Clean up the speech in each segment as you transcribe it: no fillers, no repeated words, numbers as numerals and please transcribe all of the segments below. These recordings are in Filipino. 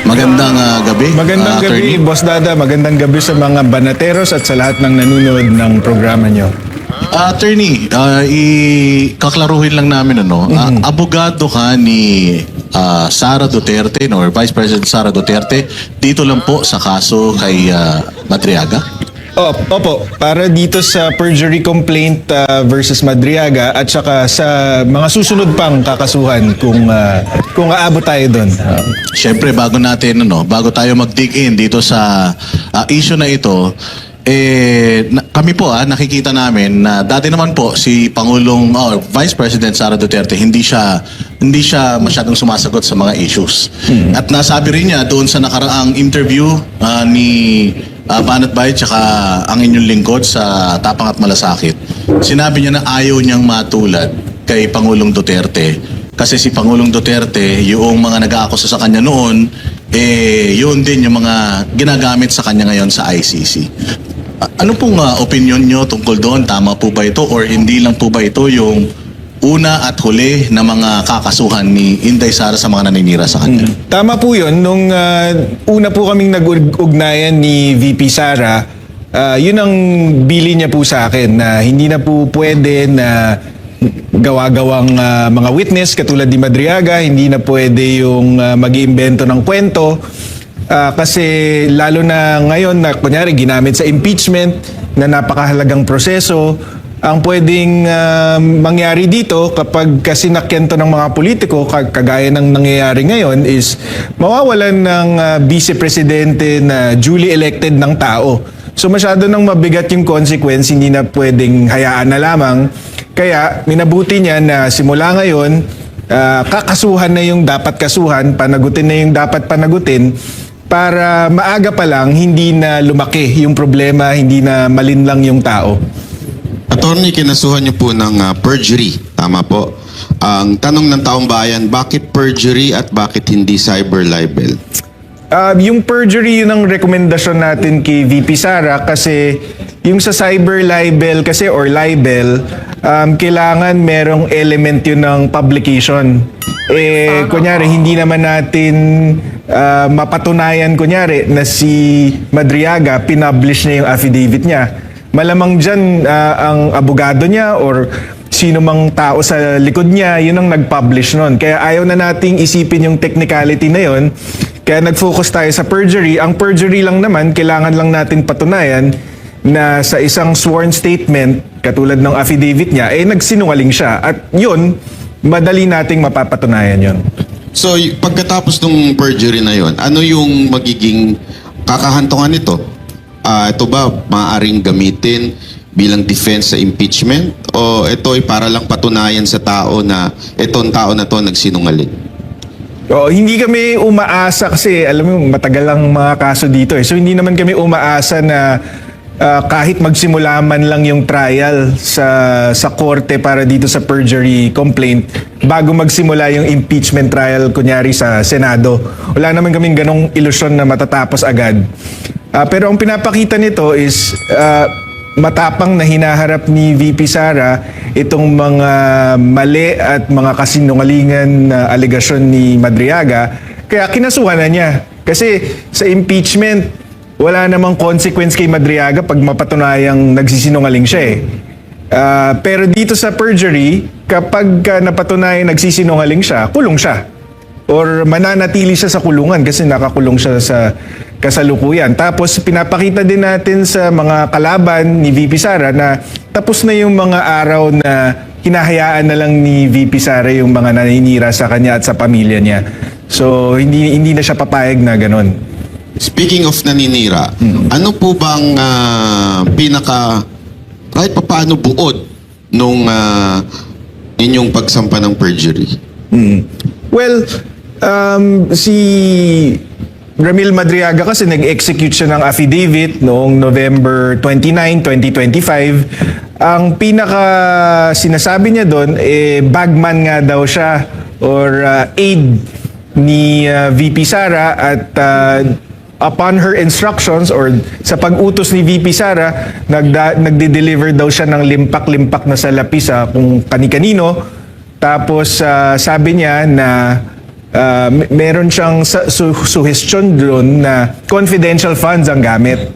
Magandang gabi. Magandang gabi, attorney. Boss Dada. Magandang gabi sa mga banateros at sa lahat ng nanonood ng programa nyo. Attorney, kaklaruhin lang namin abogado ka ni Sara Duterte or Vice President Sara Duterte dito lang po sa kaso kay Madriaga. Opo, para dito sa perjury complaint versus Madriaga at saka sa mga susunod pang kakasuhan kung aabot tayo doon. Siyempre bago tayo mag-dig in dito sa issue na ito, kami po nakikita namin na dati naman po si Pangulong Vice President Sara Duterte hindi siya masyadong sumasagot sa mga issues. At nasabi rin niya doon sa nakaraang interview ni Banat Bay tsaka ang inyong lingkod sa Tapang at Malasakit. Sinabi niya na ayaw niyang matulad kay Pangulong Duterte kasi si Pangulong Duterte, yung mga nag-aakusa sa kanya noon, yun din yung mga ginagamit sa kanya ngayon sa ICC. Ano pong opinion nyo tungkol doon? Tama po ba ito or hindi lang po ba ito yung una at huli na mga kakasuhan ni Inday Sara sa mga naninira sa kanya? Tama po yun. Nung una po kaming nag-ugnayan ni VP Sara, yun ang bili niya po sa akin na hindi na po pwede na gawa-gawang mga witness katulad ni Madriaga, hindi na pwede yung mag-iimbento ng kwento. Kasi lalo na ngayon na kunyari ginamit sa impeachment na napakahalagang proseso, ang pwedeng mangyari dito kapag kasi nakyento ng mga politiko kagaya ng nangyayari ngayon is mawawalan ng vice presidente na duly elected ng tao. So masyado nang mabigat yung consequence, hindi na pwedeng hayaan na lamang. Kaya minabuti niya na simula ngayon, kakasuhan na yung dapat kasuhan, panagutin na yung dapat panagutin para maaga pa lang hindi na lumaki yung problema, hindi na malinlang yung tao. Attorney, kinasuhan niyo po ng perjury. Tama po. Ang tanong ng taong bayan, bakit perjury at bakit hindi cyber libel? Yung perjury, yun ang rekomendasyon natin kay VP Sara kasi yung sa cyber libel kasi or libel, kailangan merong element yun ng publication. Kunyari, hindi naman natin mapatunayan kunyari na si Madriaga pinublish niya yung affidavit niya. Malamang dyan ang abogado niya or sino mang tao sa likod niya, yun ang nag-publish nun. Kaya ayaw na nating isipin yung technicality na yun. Kaya nag-focus tayo sa perjury. Ang perjury lang naman, kailangan lang natin patunayan na sa isang sworn statement, katulad ng affidavit niya, nagsinungaling siya. At yun, madali nating mapapatunayan yun. So, pagkatapos ng perjury na yon, ano yung magiging kakahantungan nito? Ito ba maaaring gamitin bilang defense sa impeachment? O ito ay para lang patunayan sa tao na itong tao na to nagsinungaling? Hindi kami umaasa kasi alam mo matagal lang mga kaso dito So hindi naman kami umaasa na kahit magsimula man lang yung trial sa korte para dito sa perjury complaint bago magsimula yung impeachment trial kunyari sa Senado. Wala naman kaming ganong ilusyon na matatapos agad. Pero ang pinapakita nito is matapang na hinaharap ni VP Sara itong mga mali at mga kasinungalingan na alegasyon ni Madriaga. Kaya kinasuhan na niya. Kasi sa impeachment, wala namang consequence kay Madriaga pag mapatunayang nagsisinungaling siya Pero dito sa perjury, kapag napatunayan nagsisinungaling siya, kulong siya. Or mananatili siya sa kulungan kasi nakakulong siya sa kasalukuyan. Tapos pinapakita din natin sa mga kalaban ni VP Sara na tapos na yung mga araw na hinahayaan na lang ni VP Sara yung mga naninira sa kanya at sa pamilya niya. So hindi na siya papayag na ganon. Speaking of naninira, ano po bang kahit papaano buod nung inyong pagsampa ng perjury? Well, si Ramil Madriaga kasi nag-execute siya ng affidavit noong November 29, 2025. Ang pinaka sinasabi niya doon, bagman nga daw siya or aide ni VP Sara at upon her instructions or sa pag-utos ni VP Sara, nagde-deliver daw siya ng limpak-limpak na salapi sa kung kani-kanino. Tapos sabi niya na meron siyang suggestion doon na confidential funds ang gamit.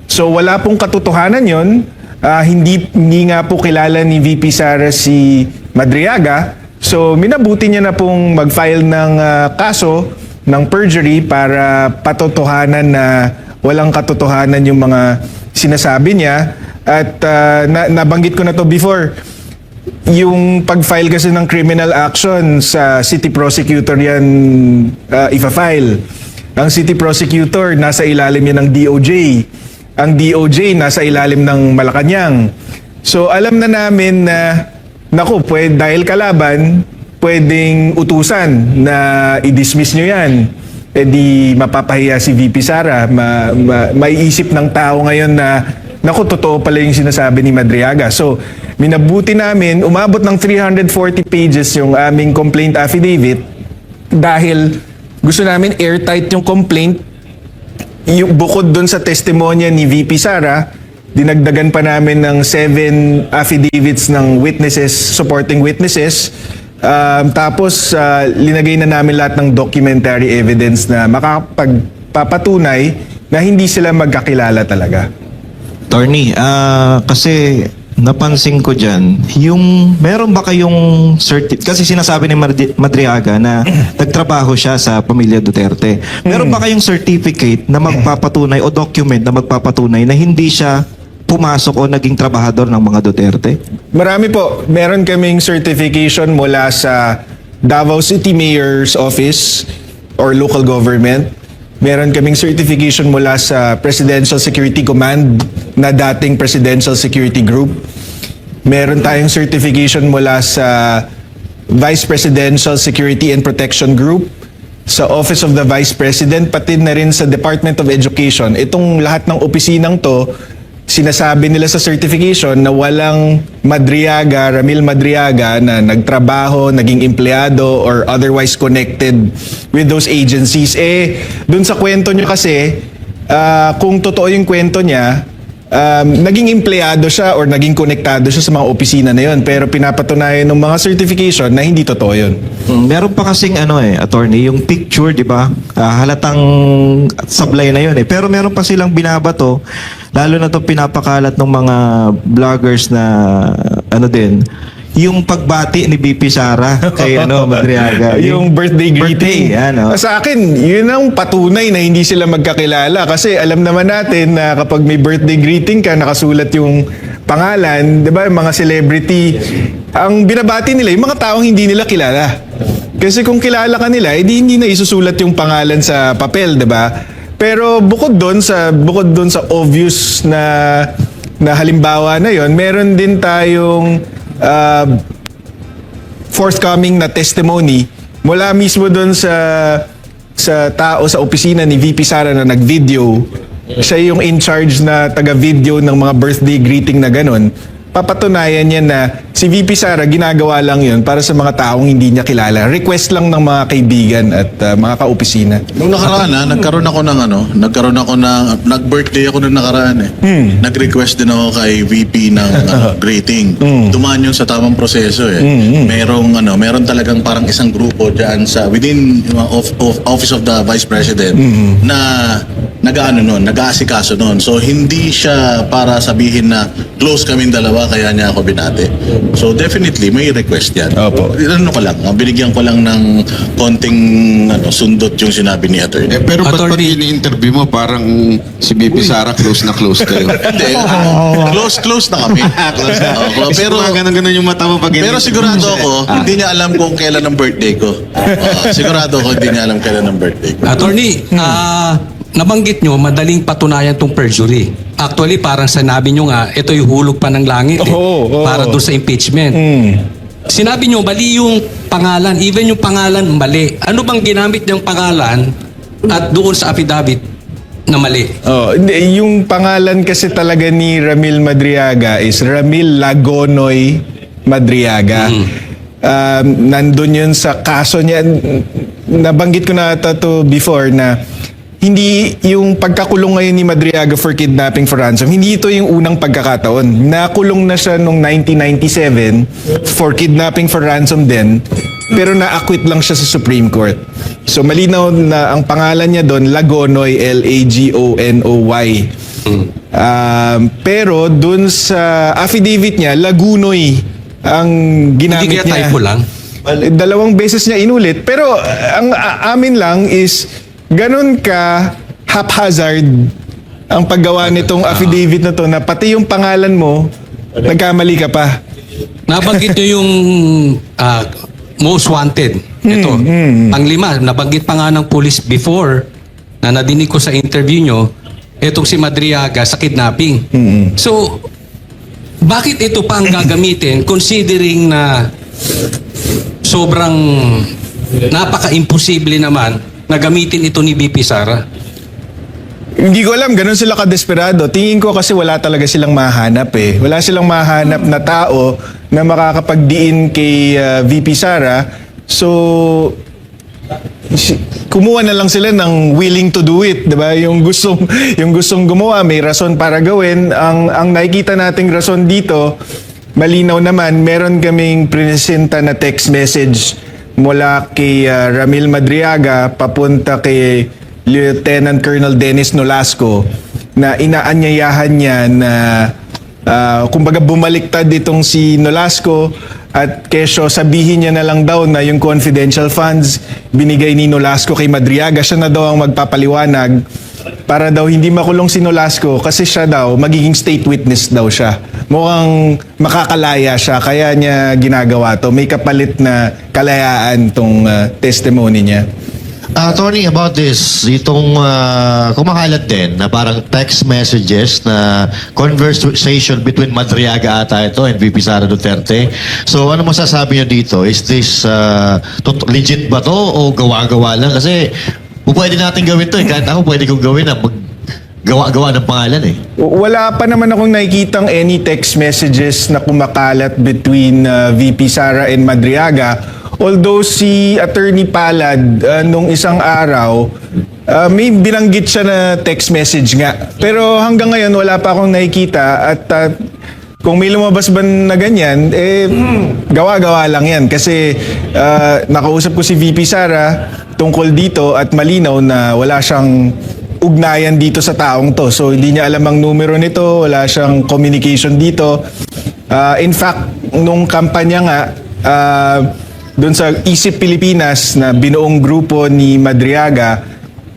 So wala pong katotohanan yon. Hindi nga po kilala ni VP Sara si Madriaga. So minabuti niya na pong mag-file ng kaso ng perjury para patotohanan na walang katotohanan yung mga sinasabi niya. At nabanggit ko na to before, yung pag-file kasi ng criminal action sa city prosecutor yan ifa-file. Ang city prosecutor nasa ilalim yan ng DOJ. Ang DOJ nasa ilalim ng Malacanang. So alam na namin na dahil kalaban, pwedeng utusan na i-dismiss nyo yan. E di mapapahiya si VP Sara. Maiisip ng tao ngayon na totoo pala yung sinasabi ni Madriaga. So, minabuti namin, umabot ng 340 pages yung aming complaint affidavit dahil gusto namin airtight yung complaint. Yung bukod dun sa testimonya ni VP Sara, dinagdagan pa namin ng 7 affidavits ng witnesses, supporting witnesses. Tapos, linagay na namin lahat ng documentary evidence na makapagpapatunay na hindi sila magkakilala talaga. Attorney, kasi napansin ko dyan, meron ba kayong kasi sinasabi ni Madriaga na nagtrabaho siya sa pamilya Duterte. Meron ba kayong certificate na magpapatunay o document na magpapatunay na hindi siya pumasok o naging trabahador ng mga Duterte? Marami po. Meron kaming certification mula sa Davao City Mayor's Office or local government. Meron kaming certification mula sa Presidential Security Command na dating Presidential Security Group. Meron tayong certification mula sa Vice Presidential Security and Protection Group, sa Office of the Vice President, pati na rin sa Department of Education. Itong lahat ng opisinang to, sinasabi nila sa certification na walang Ramil Madriaga na nagtrabaho, naging empleyado or otherwise connected with those agencies. Dun sa kwento nyo kasi, kung totoo yung kwento niya, naging empleyado siya or naging konektado siya sa mga opisina na yun. Pero pinapatunayan ng mga certification na hindi totoo yun. Meron pa kasing attorney, yung picture, di ba? Halatang sablay na yun Pero meron pa silang binabato, lalo na to pinapakalat ng mga vloggers na yung pagbati ni BP Sara kay Madriaga. Yung birthday greeting. Sa akin, yun ang patunay na hindi sila magkakilala. Kasi alam naman natin na kapag may birthday greeting ka, nakasulat yung pangalan, di ba? Yung mga celebrity, ang binabati nila, yung mga taong hindi nila kilala. Kasi kung kilala ka nila, hindi na isusulat yung pangalan sa papel, di ba? Pero bukod doon sa obvious na halimbawa na yon, meron din tayong forthcoming na testimony mula mismo doon sa tao sa opisina ni VP Sara na nag-video. Siya yung in charge na taga-video ng mga birthday greeting na ganun. Papatunayan niya na si VP Sara ginagawa lang yun para sa mga taong hindi niya kilala. Request lang ng mga kaibigan at mga kaopisina. Nung nakaraan nag-birthday ako nung nakaraan Nag-request din ako kay VP ng greeting. Dumaan yun sa tamang proseso Meron talagang parang isang grupo diyan sa within Office of the Vice President na nag-aasikaso noon. So hindi siya para sabihin na close kaming dalawa kaya niya ako binati. So definitely may request yan. Opo. Binigyan ko lang ng konting sundot yung sinabi ni attorney. Pero ba't ini-interview mo parang si BP Sara close na close kayo? Hindi. Close na kami. Pero ganun yung mata mo pag pero sigurado ako, hindi niya alam kung kailan ang birthday ko. Sigurado ako hindi niya alam kailan ang birthday ko. Attorney, nabanggit nyo, madaling patunayan tong perjury. Actually, parang sinabi nyo nga, ito yung hulog pa ng langit para doon sa impeachment. Sinabi nyo, mali yung pangalan. Even yung pangalan, mali. Ano bang ginamit niyang pangalan at doon sa affidavit na mali? Yung pangalan kasi talaga ni Ramil Madriaga is Ramil Lagonoy Madriaga. Nandun yun sa kaso niya. Nabanggit ko na ito before na hindi yung pagkakulong ngayon ni Madriaga for kidnapping for ransom, hindi ito yung unang pagkakataon. Nakulong na siya noong 1997 for kidnapping for ransom din, pero na-acquit lang siya sa Supreme Court. So malinaw na ang pangalan niya doon, Lagonoy, Lagonoy. Pero doon sa affidavit niya, Lagunoy ang ginamit Hindi kaya niya. typo lang? Dalawang beses niya inulit. Pero ang amin lang is ganun ka haphazard ang paggawa nitong affidavit na to na pati yung pangalan mo, nagkamali ka pa. Nabanggit nyo yung most wanted. Ito, ang 5. Nabanggit pa nga ng police before na nadinig ko sa interview nyo, itong si Madriaga sa kidnapping. So, bakit ito pa ang gagamitin considering na sobrang napaka-imposible naman na gamitin ito ni BP Sara? Hindi ko alam, ganun sila kadesperado. Tingin ko kasi wala talaga silang mahanap eh. Wala silang mahanap na tao na makakapagdiin kay VP Sara. So, kumuha na lang sila ng willing to do it, 'di ba? Yung gustong gumawa, may rason para gawin. Ang nakikita nating rason dito, malinaw naman, meron kaming presenta na text message mula kay Ramil Madriaga papunta kay Lieutenant Colonel Dennis Nolasco na inaanyayahan niya na kumbaga bumaliktad itong si Nolasco at kesyo sabihin niya na lang daw na yung confidential funds binigay ni Nolasco kay Madriaga, siya na daw ang magpapaliwanag para daw hindi makulong si Nolasco kasi siya daw magiging state witness daw siya. Mukhang makakalaya siya kaya niya ginagawa to. May kapalit na kalayaan tong testimony niya. Tony, about this, itong kumakalat din na parang text messages na conversation between Madriaga ata ito and VP Sara Duterte. So ano masasabi niyo dito? Is this legit ba to o gawa-gawa lang? Kasi pwede natin gawin to eh. Kahit ako pwede kong gawin na gawa-gawa ng pangalan eh. Wala pa naman akong nakikitang any text messages na kumakalat between VP Sara and Madriaga. Although si Attorney Palad nung isang araw, may binanggit siya na text message nga. Pero hanggang ngayon wala pa akong nakikita at kung may lumabas ba na ganyan, gawa-gawa lang yan. Kasi nakausap ko si VP Sara tungkol dito at malinaw na wala siyang ugnayan dito sa taong to. So hindi niya alam ang numero nito, wala siyang communication dito. In fact, nung kampanya nga, doon sa Isip Pilipinas na binuong grupo ni Madriaga,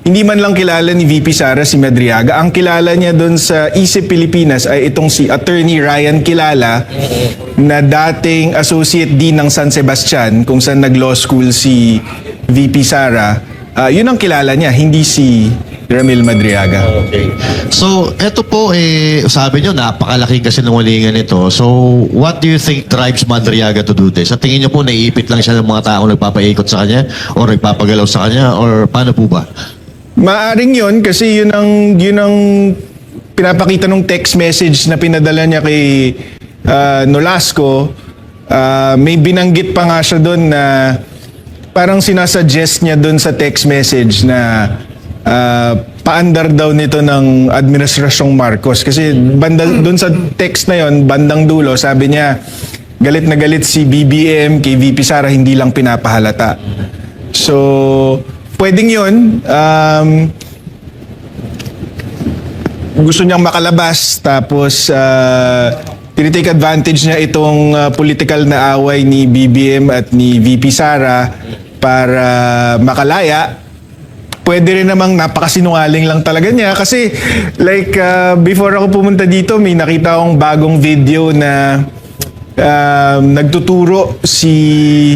hindi man lang kilala ni VP Sara si Madriaga. Ang kilala niya doon sa Isip Pilipinas ay itong si Attorney Ryan Kilala na dating Associate Dean ng San Sebastian kung saan nag-law school si VP Sara. Yun ang kilala niya, hindi si Ramil Madriaga. Okay. So, eto po, sabi nyo, napakalaki kasi ng walingan nito. So, what do you think drives Madriaga to do this? Sa tingin nyo po, naiipit lang siya ng mga taong nagpapaikot sa kanya? O nagpapagalaw sa kanya? Or paano po ba? Maaring yun kasi yun ang pinapakita ng text message na pinadala niya kay Nolasco. May binanggit pa nga siya doon na parang sinasuggest niya doon sa text message na paandar daw nito ng Administrasyong Marcos. Kasi doon sa text na yon, bandang dulo, sabi niya, galit na galit si BBM kay VP Sara, hindi lang pinapahalata. So, pwedeng yun. Gusto niyang makalabas, tapos tinitake advantage niya itong political na away ni BBM at ni VP Sara para makalaya. Pwede rin namang napakasinungaling lang talaga niya kasi like before ako pumunta dito may nakita akong bagong video na nagtuturo si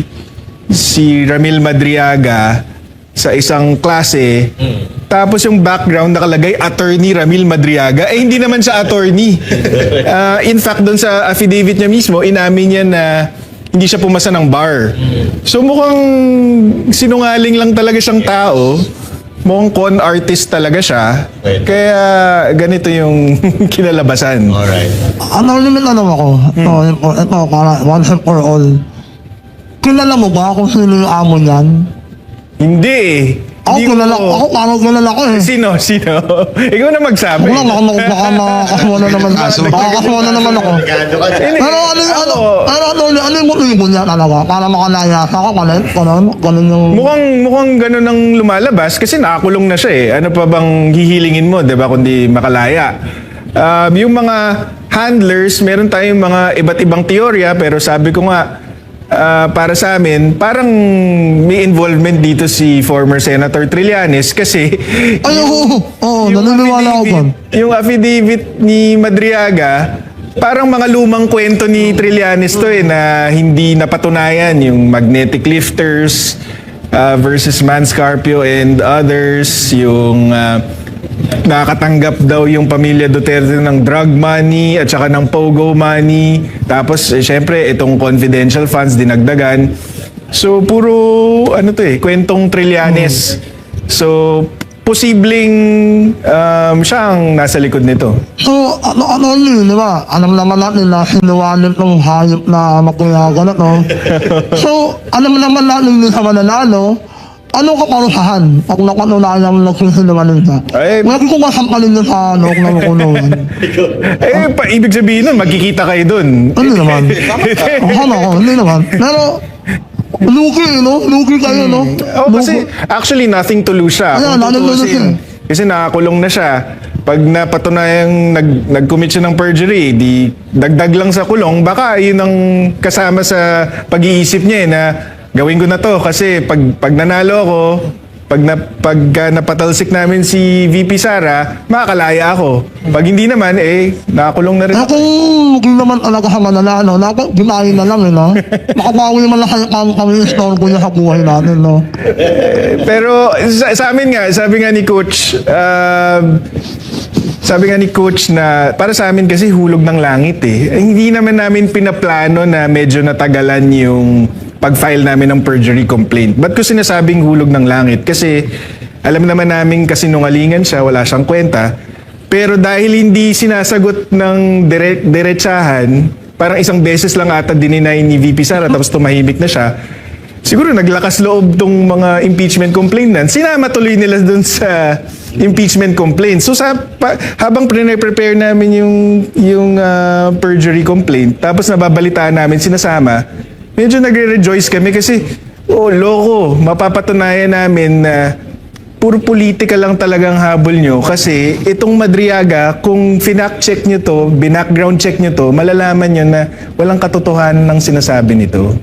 Ramil Madriaga sa isang klase tapos yung background nakalagay Attorney Ramil Madriaga hindi naman siya attorney. In fact doon sa affidavit niya mismo inamin niya na hindi siya pumasa ng bar. So mukhang sinungaling lang talaga siyang tao. Mukhang con artist talaga siya. Kaya ganito yung kinalabasan. Alright. Ako. Ito, para once and for all. Kilala mo ba kung sino yung amo niyan? Hindi eh. Ako Hindi kilala, ko- ako parang kilala ko eh. Sino? Ikaw na magsabi. Wala, baka makakasuha na naman. Makakasuha na naman ako. Pero ano yung motibo niya talaga? Para makalaya sa ako, ganun yung... Mukhang ganun ang lumalabas kasi nakakulong na siya eh. Ano pa bang hihilingin mo, 'di ba, kundi makalaya? Yung mga handlers, meron tayong mga iba't ibang teorya pero sabi ko nga para sa amin, parang may involvement dito si former Senator Trillanes kasi Ay, oo, naniniwala ako doon. yung affidavit ni Madriaga, parang mga lumang kwento ni Trillanes to eh, na hindi napatunayan, yung magnetic lifters versus Manscarpio and others, yung nakakatanggap daw yung pamilya Duterte ng drug money at saka ng pogo money. Tapos, syempre, itong confidential funds dinagdagan. So, puro, kwentong Trillanes. So, posibleng siya ang nasa likod nito. So, ano yun, di ba? Alam naman natin na sinuwalit ng hayop na makuyagan na to. So, alam naman natin din sa mananalo, anong kaparusahan pag napatunayan nagsisinungaling siya? Ay, Wala ko masampalin niya sa na makulungan. Ibig sabihin nun, magkikita kayo dun. Hindi naman. Hindi naman. Pero, luki, no? Luki kayo, no? Kasi actually nothing to lose siya. Ayan, Kung nothing to lose tutuusin, kasi nakakulong na siya. Pag napatunayang nag-commit siya ng perjury, di dagdag lang sa kulong, baka yun ang kasama sa pag-iisip niya na gawin ko na to kasi pag nanalo ako, pag napatalsik namin si VP Sara, makakalaya ako. Pag hindi naman, nakakulong na rin Eh ako. kung naman talaga sa mananalo, ginahin na lang, no? Makabawi naman lang kami yung store ko niya sa buhay natin, no? Pero sa amin nga, sabi nga ni Coach na para sa amin kasi hulog ng langit eh. Hindi naman namin pinaplano na medyo natagalan yung pag-file namin ng perjury complaint. Ba't ko sinasabing hulog ng langit? Kasi alam naman namin kasinungalingan siya, wala siyang kwenta. Pero dahil hindi sinasagot ng diretsahan, parang isang beses lang ata dininay ni VP Sara tapos tumahimik na siya, siguro naglakas loob tong mga impeachment complainant. Sinama tuloy nila dun sa impeachment complaint. So habang prepare namin yung perjury complaint, tapos nababalitaan namin sinasama, medyo nagre-rejoice kami kasi loko, mapapatunayan namin na puro politika lang talagang habol nyo kasi itong Madriaga, kung finact check nyo to, binackground check nyo to, malalaman nyo na walang katotohanan ng sinasabi nito.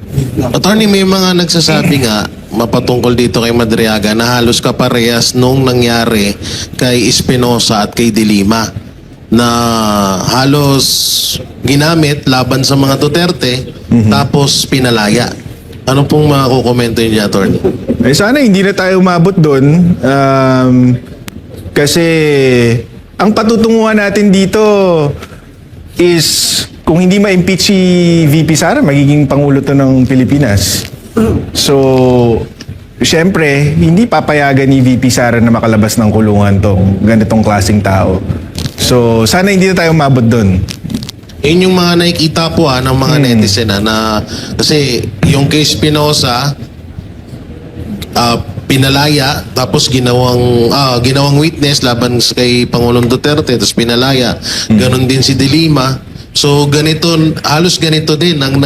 Attorney, may mga nagsasabi nga mapatungkol dito kay Madriaga na halos kaparehas nung nangyari kay Espinosa at kay De Lima na halos ginamit laban sa mga Duterte tapos pinalaya. Ano pong makukomento niyo, Attorney? Sana hindi na tayo umabot doon kasi ang patutunguhan natin dito is kung hindi ma-impeach si VP Sara, magiging Pangulo to ng Pilipinas. So, syempre, hindi papayagan ni VP Sara na makalabas ng kulungan tong ganitong klaseng tao. So, sana hindi na tayo umabot doon. Yun yung mga nakikita po ng mga netizen na kasi yung kay Espinosa pinalaya tapos ginawang witness laban kay Pangulong Duterte tapos pinalaya. Ganon din si De Lima. So ganito, halos ganito din ang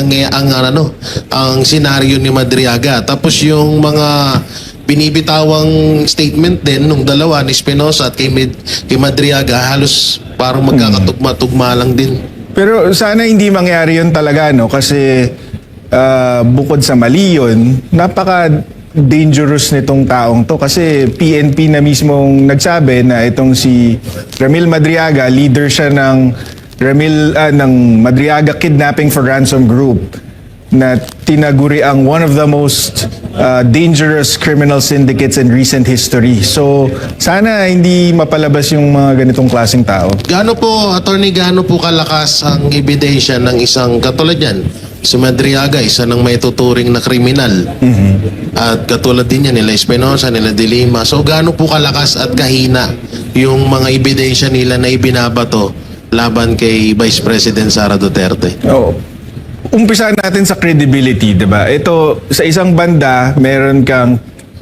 senaryo ni Madriaga. Tapos yung mga binibitawang statement din nung dalawa ni Espinosa at kay Madriaga halos parang magkakatugma-tugma lang din. Pero sana hindi mangyari yun talaga, no? Kasi bukod sa mali yun, napaka-dangerous nitong taong to. Kasi PNP na mismong nagsabi na itong si Ramil Madriaga, leader siya ng Madriaga Kidnapping for Ransom Group na tinaguri ang one of the most dangerous criminal syndicates in recent history. So, sana hindi mapalabas yung mga ganitong klaseng tao. Gaano po, Attorney, gaano po kalakas ang ebidensya ng isang katulad yan? Si Madriaga, isa ng may tuturing na kriminal. At katulad din yan, nila Espinosa, nila De Lima. So, gaano po kalakas at kahina yung mga ebidensya nila na ibinabato laban kay Vice President Sara Duterte? Oo. Umpisahan natin sa credibility, 'di ba? Ito sa isang banda, meron kang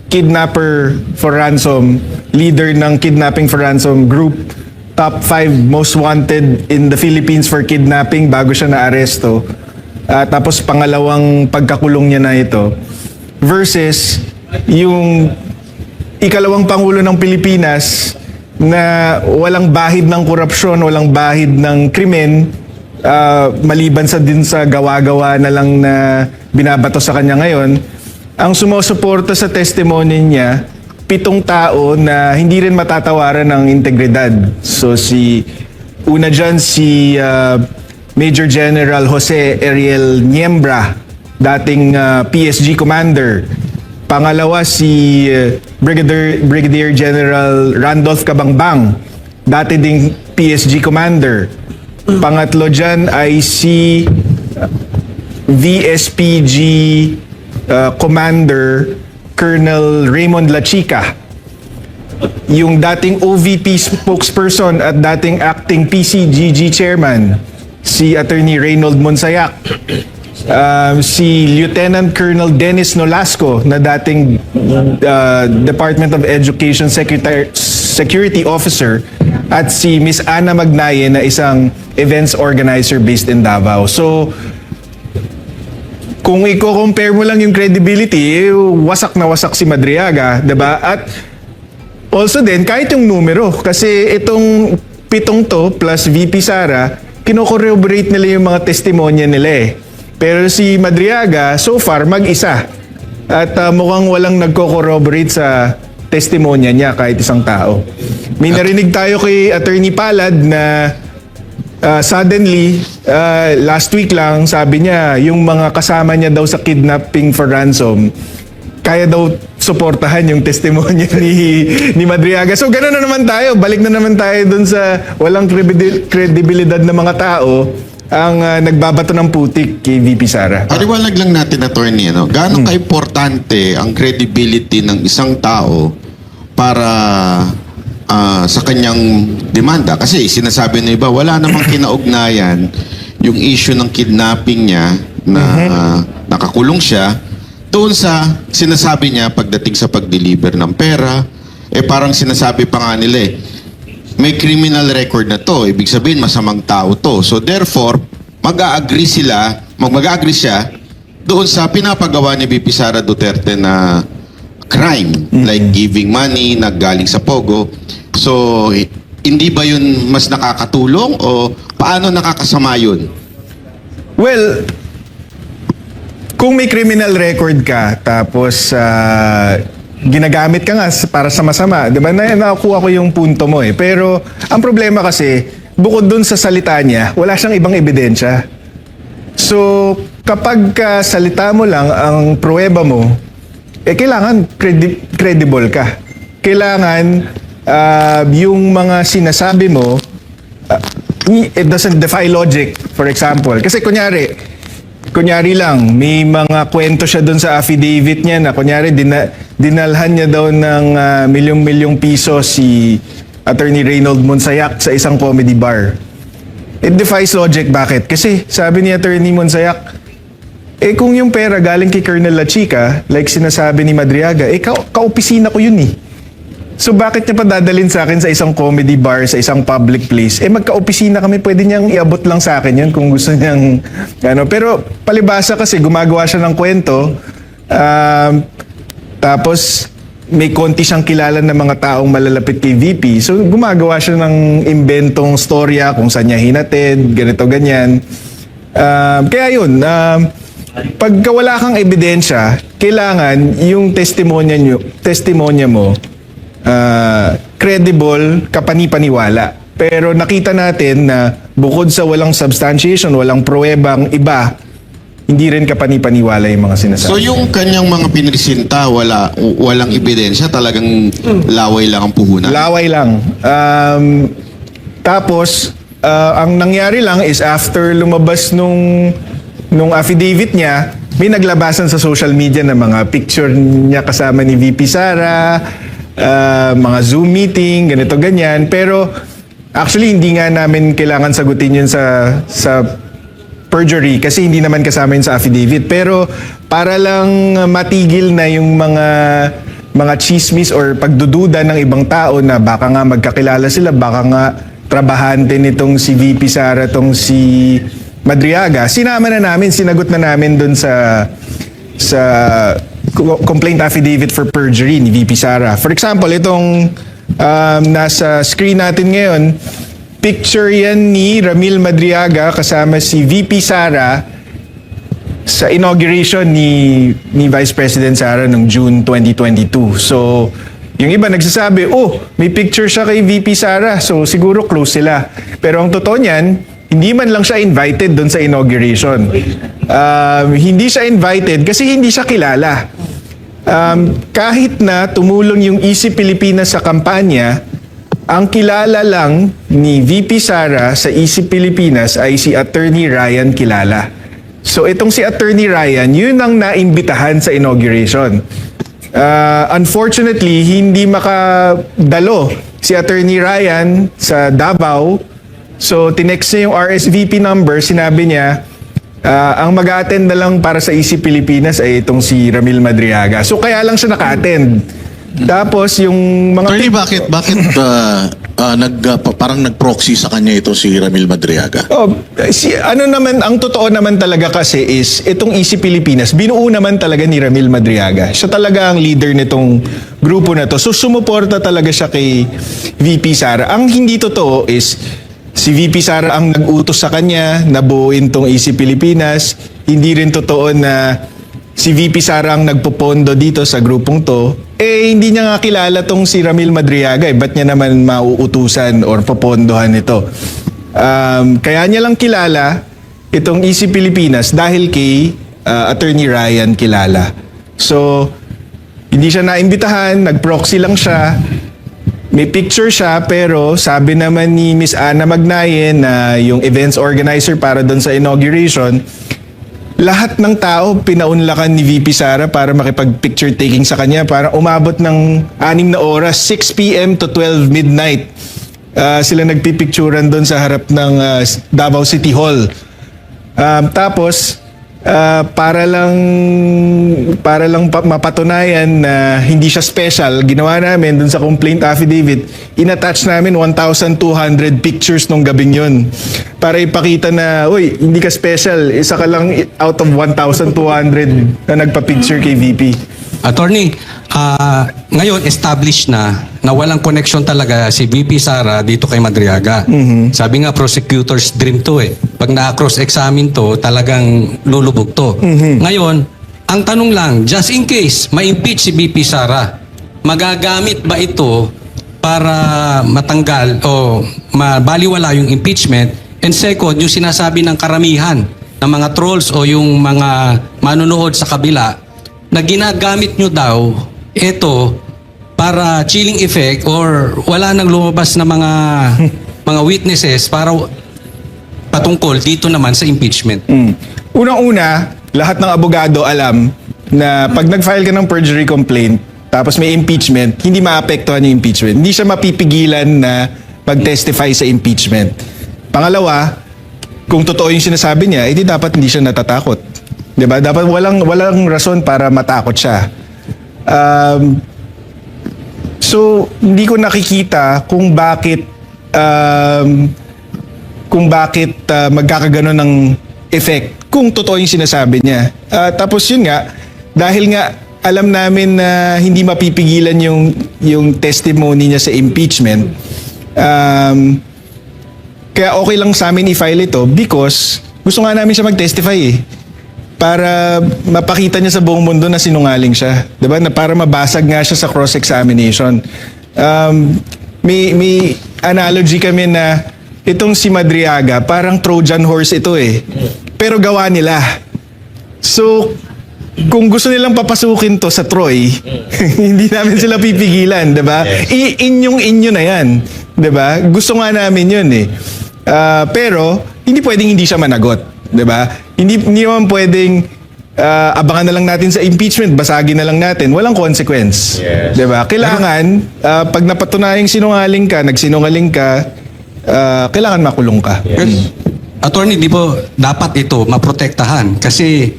kidnapper for ransom, leader ng kidnapping for ransom group, top 5 most wanted in the Philippines for kidnapping bago siya na-aresto. Tapos pangalawang pagkakulong niya na ito. Versus yung ikalawang Pangulo ng Pilipinas na walang bahid ng korupsyon, walang bahid ng krimen, maliban sa din sa gawa-gawa na lang na binabato sa kanya ngayon. Ang sumusuporta sa testimony niya, 7 tao na hindi rin matatawaran ng integridad. So una dyan si Major General Jose Ariel Niembra, dating PSG commander. Pangalawa si Brigadier General Randolph Cabangbang, dati ding PSG commander. Pangatlo dyan ay si VSPG Commander Colonel Raymond Lachica. Yung dating OVP spokesperson at dating acting PCGG chairman, si Attorney Reynold Monsayak. Si Lieutenant Colonel Dennis Nolasco na dating Department of Education Security Officer, at si Miss Ana Magnaye na isang events organizer based in Davao. So kung i-compare mo lang yung credibility, wasak na wasak si Madriaga, 'di ba? At also din kahit yung numero, kasi itong 7 to plus VP Sara, kino-corroborate nila yung mga testimonya nila eh. Pero si Madriaga, so far, mag-isa. At mukhang walang nagko-corroborate sa testimonya niya kahit isang tao. May narinig tayo kay Attorney Palad na suddenly, last week lang, sabi niya, yung mga kasama niya daw sa kidnapping for ransom, kaya daw suportahan yung testimonya ni Madriaga. So gano'n na naman tayo. Balik na naman tayo dun sa walang kredibilidad na mga tao ang nagbabato ng putik kay VP Sara. Paliwanag lang natin, attorney, gaano ka-importante ang credibility ng isang tao para sa kanyang demanda? Kasi sinasabi ng iba, wala namang kinaugnayan yung issue ng kidnapping niya na nakakulong siya doon sa sinasabi niya pagdating sa pag-deliver ng pera. Parang sinasabi pa nga nila may criminal record na to. Ibig sabihin, masamang tao to. So therefore, mag-a-agree siya doon sa pinapagawa ni VP Sara Duterte na crime, like giving money na galing sa Pogo. So, hindi ba yun mas nakakatulong o paano nakakasama yun? Well, kung may criminal record ka, tapos ginagamit ka nga para sa masama, di ba? Nakuha ko yung punto mo eh. Pero ang problema kasi, bukod dun sa salita niya, wala siyang ibang ebidensya. So, kapag salita mo lang ang pruweba mo, kailangan credible ka. Kailangan yung mga sinasabi mo, it doesn't defy logic, for example. Kasi kunyari lang, may mga kwento siya doon sa affidavit niya na kunyari dinalhan niya daw ng milyong-milyong piso si Attorney Reynold Monsayak sa isang comedy bar. It defies logic. Bakit? Kasi sabi ni Attorney Monsayak, kung yung pera galing kay Colonel Lachica, like sinasabi ni Madriaga, ka-opisina ko yun eh. So bakit niya pa dadalhin sa akin sa isang comedy bar, sa isang public place? Magka-opisina kami, pwede niyang iabot lang sa akin yun kung gusto niyang Pero palibasa kasi gumagawa siya ng kwento, tapos may konti siyang kilala ng mga taong malalapit kay VP. So gumagawa siya ng imbentong storya kung saan niya hinatid, ganito, ganyan. Kaya yun, pagka wala kang ebidensya, kailangan yung testimonya mo credible, kapani-paniwala. Pero nakita natin na bukod sa walang substantiation, walang pruwebang iba, hindi rin kapani-paniwala yung mga sinasabi. So yung kanyang mga pinresinta, walang ebidensya, talagang laway lang ang puhunan? Laway lang. Tapos, ang nangyari lang is after lumabas nung affidavit niya, may naglabasan sa social media na mga picture niya kasama ni VP Sara, mga Zoom meeting, ganito, ganyan. Pero actually, hindi nga namin kailangan sagutin yun sa perjury kasi hindi naman kasama yun sa affidavit. Pero para lang matigil na yung mga mga chismis or pagdududa ng ibang tao na baka nga magkakilala sila, baka nga trabahante nitong si VP Sara, tong si Madriaga, sinama na namin, sinagot na namin dun sa complaint affidavit for perjury ni VP Sara. For example, itong nasa screen natin ngayon, picture yan ni Ramil Madriaga kasama si VP Sara sa inauguration ni Vice President Sara noong June 2022. So, yung iba nagsasabi, oh, may picture siya kay VP Sara, so siguro close sila. Pero ang totoo niyan, hindi man lang siya invited doon sa inauguration. Hindi siya invited kasi hindi siya kilala. Kahit na tumulong yung Easy Pilipinas sa kampanya, ang kilala lang ni VP Sara sa Easy Pilipinas ay si Attorney Ryan Kilala. So itong si Attorney Ryan, yun ang naimbitahan sa inauguration. Unfortunately, hindi makadalo si Attorney Ryan sa Davao. So tinext niya yung RSVP number, sinabi niya, ang mag-attend na lang para sa Easy Pilipinas ay itong si Ramil Madriaga. So kaya lang siya naka-attend. Tapos yung mga... Attorney, bakit parang nag-proxy sa kanya ito si Ramil Madriaga? Ano naman, ang totoo naman talaga kasi is, itong Easy Pilipinas, binuo naman talaga ni Ramil Madriaga. Siya talaga ang leader nitong grupo na to. So sumuporta talaga siya kay VP Sara. Ang hindi totoo is, si VP Sara ang nag-utos sa kanya na buuin tong Easy Pilipinas. Hindi rin totoo na si VP Sara ang nagpopondo dito sa grupong to. Hindi niya nga kilala tong si Ramil Madriaga. Ba't niya naman mauutusan or popondohan ito? Kaya niya lang kilala itong Easy Pilipinas dahil kay Attorney Ryan Kilala. So, hindi siya naimbitahan, nag-proxy lang siya. May picture siya, pero sabi naman ni Miss Ana Magnayen na yung events organizer para doon sa inauguration, lahat ng tao pinaunlakan ni VP Sara para makipag-picture taking sa kanya, para umabot ng 6 na oras, 6 p.m. to 12 midnight. Sila nagpipicturan doon sa harap ng Davao City Hall. Tapos, para lang mapatunayan na hindi siya special, ginawa namin dun sa complaint affidavit, inattach namin 1,200 pictures nung gabing yun. Para ipakita na, uy, hindi ka special, isa ka lang out of 1,200 na nagpa-picture kay VP. Attorney, ngayon established na walang connection talaga si VP Sara dito kay Madriaga. Sabi nga, prosecutor's dream to eh. Pag na-cross-examine to, talagang lulubog to. Ngayon, ang tanong lang, just in case ma-impeach si VP Sara, magagamit ba ito para matanggal o mabaliwala yung impeachment? And second, yung sinasabi ng karamihan ng mga trolls o yung mga manunood sa kabila, na ginagamit nyo daw ito para chilling effect or wala nang lumabas na mga witnesses para patungkol dito naman sa impeachment. Unang-una, lahat ng abogado alam na pag nag-file ka ng perjury complaint tapos may impeachment, hindi maapektuhan yung impeachment. Hindi siya mapipigilan na mag-testify sa impeachment. Pangalawa, kung totoo yung sinasabi niya, edi dapat hindi siya natatakot. 'Di ba? Dapat walang rason para matakot siya. So hindi ko nakikita kung bakit magkakagano ng effect kung totoo yung sinasabi niya. Tapos yun nga, dahil nga alam namin na hindi mapipigilan yung testimony niya sa impeachment, kaya okay lang sa amin i-file ito because gusto nga namin siya mag-testify eh. Para mapakita niya sa buong mundo na sinungaling siya. Diba? Na para mabasag nga siya sa cross-examination. May analogy kami na itong si Madriaga, parang Trojan horse ito eh. Pero gawa nila. So, kung gusto nilang papasukin to sa Troy, hindi namin sila pipigilan, diba? Inyo na yan. Diba? Gusto nga namin yun eh. Pero, hindi pwedeng hindi siya managot. 'Di ba? Hindi naman pwedeng abangan na lang natin sa impeachment, basagin na lang natin, walang consequence. 'Di ba? Kailangan pag napatunayang nagsinungaling ka, kailangan makulong ka. Attorney, di po dapat ito maprotektahan kasi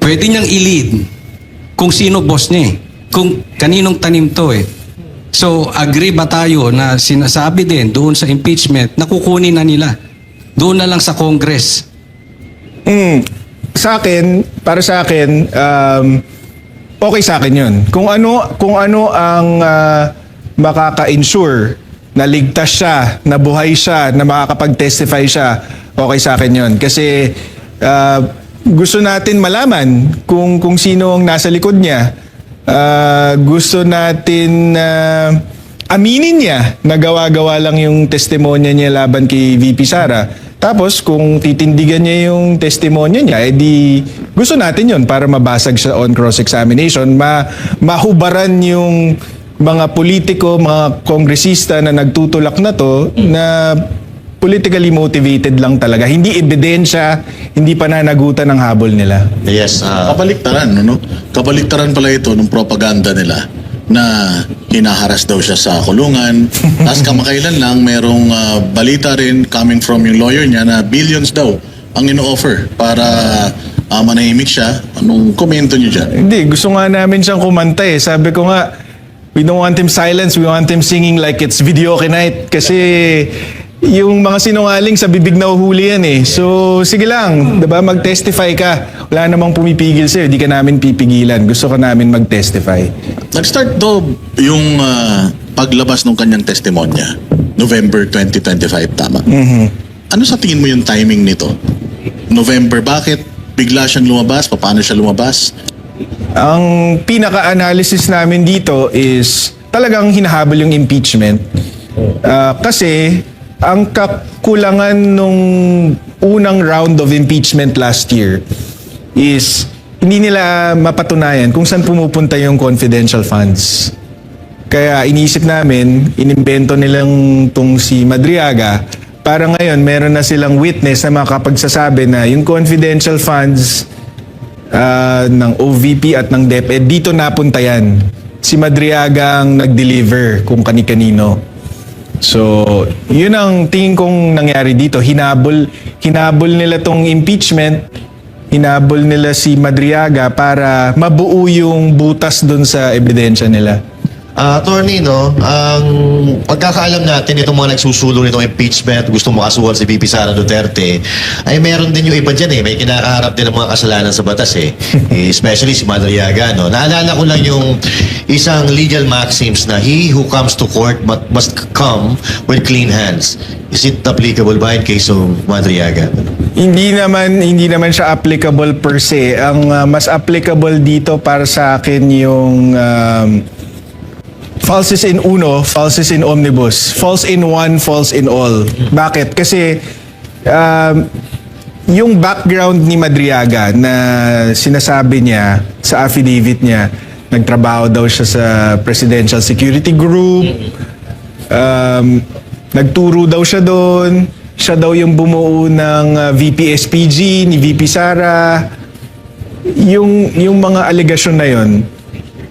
pwede niyang i-lead kung sino boss niya eh. kung kaninong tanim to eh. So, agree ba tayo na sinasabi din doon sa impeachment na kukunin na nila? Doon na lang sa Congress. Sa akin, para sa akin, okay sa akin yun. Kung ano ang makaka-ensure na ligtas siya, na buhay siya, na makakapag-testify siya, okay sa akin yun. Kasi gusto natin malaman kung sino ang nasa likod niya. Gusto natin aminin niya na gawa-gawa lang yung testimonya niya laban kay VP Sara. Tapos kung titindigan niya yung testimonya niya, edi gusto natin yun para mabasag siya on cross-examination, mahubaran yung mga politiko, mga kongresista na nagtutulak na to na politically motivated lang talaga. Hindi ebidensya, hindi pananagutan ng habol nila. Yes. Kabaliktaran, no? Kabaliktaran pala ito ng propaganda nila na hinaharas daw siya sa kulungan. Tapos kamakailan lang, merong balita rin coming from yung lawyer niya na billions daw ang ino-offer para manahimik siya. Anong komento niyo dyan? Hindi, gusto nga namin siyang kumanta eh. Sabi ko nga, we don't want him silence, we want him singing like it's videoke night. Kasi yung mga sinungaling sa bibig na uhuli yan eh. So, sige lang, diba? Mag-testify ka. Wala namang pumipigil sa'yo, di ka namin pipigilan. Gusto ka namin mag-testify. Nag-start daw yung paglabas ng kanyang testimonya. November 2025, tama? Ano sa tingin mo yung timing nito? November, bakit bigla siyang lumabas? Paano siya lumabas? Ang pinaka-analysis namin dito is talagang hinahabol yung impeachment. Kasi ang kakulangan nung unang round of impeachment last year is hindi nila mapatunayan kung saan pumupunta yung confidential funds. Kaya iniisip namin, inimbento nilang tong si Madriaga para ngayon meron na silang witness na makapagsasabi na yung confidential funds ng OVP at ng DepEd, dito napunta yan. Si Madriaga ang nag-deliver kung kani-kanino. So, yun ang tingin kong nangyari dito. Hinabol nila tong impeachment, hinabol nila si Madriaga para mabuo yung butas dun sa ebidensya nila. Attorney, no, ang pagkakaalam natin, itong mga nagsusulong nitong impeachment, gusto makasuhan si VP Sara Duterte, ay meron din yung iba dyan eh. May kinakaharap din ng mga kasalanan sa batas eh. Especially si Madriaga, no. Naalala ko lang yung isang legal maxims na he who comes to court must come with clean hands. Is it applicable ba in case of Madriaga? Hindi naman siya applicable per se. Ang mas applicable dito para sa akin yung false in uno, false in omnibus. False in one, false in all. Bakit? Kasi yung background ni Madriaga na sinasabi niya sa affidavit niya, nagtrabaho daw siya sa Presidential Security Group, nagturo daw siya doon, siya daw yung bumuo ng VP SPG ni VP Sara. Yung mga allegation na yon,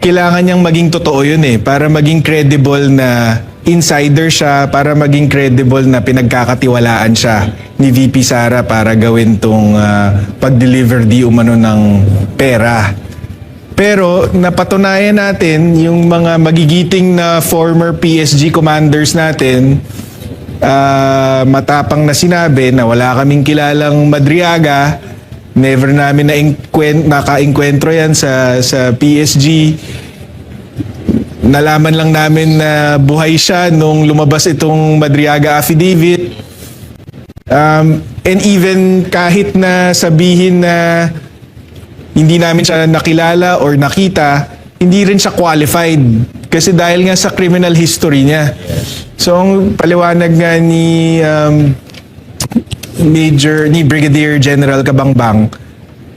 kailangan niyang maging totoo yun eh, para maging credible na insider siya, para maging credible na pinagkakatiwalaan siya ni VP Sara para gawin tong pag-deliver di umano ng pera. Pero napatunayan natin yung mga magigiting na former PSG commanders natin, matapang na sinabi na wala kaming kilalang Madriaga, never namin naka-enkwentro yan sa PSG. Nalaman lang namin na buhay siya nung lumabas itong Madriaga affidavit. And even kahit na sabihin na hindi namin siya nakilala or nakita, hindi rin siya qualified. Kasi dahil nga sa criminal history niya. So, ang paliwanag nga ni Brigadier General Cabangbang,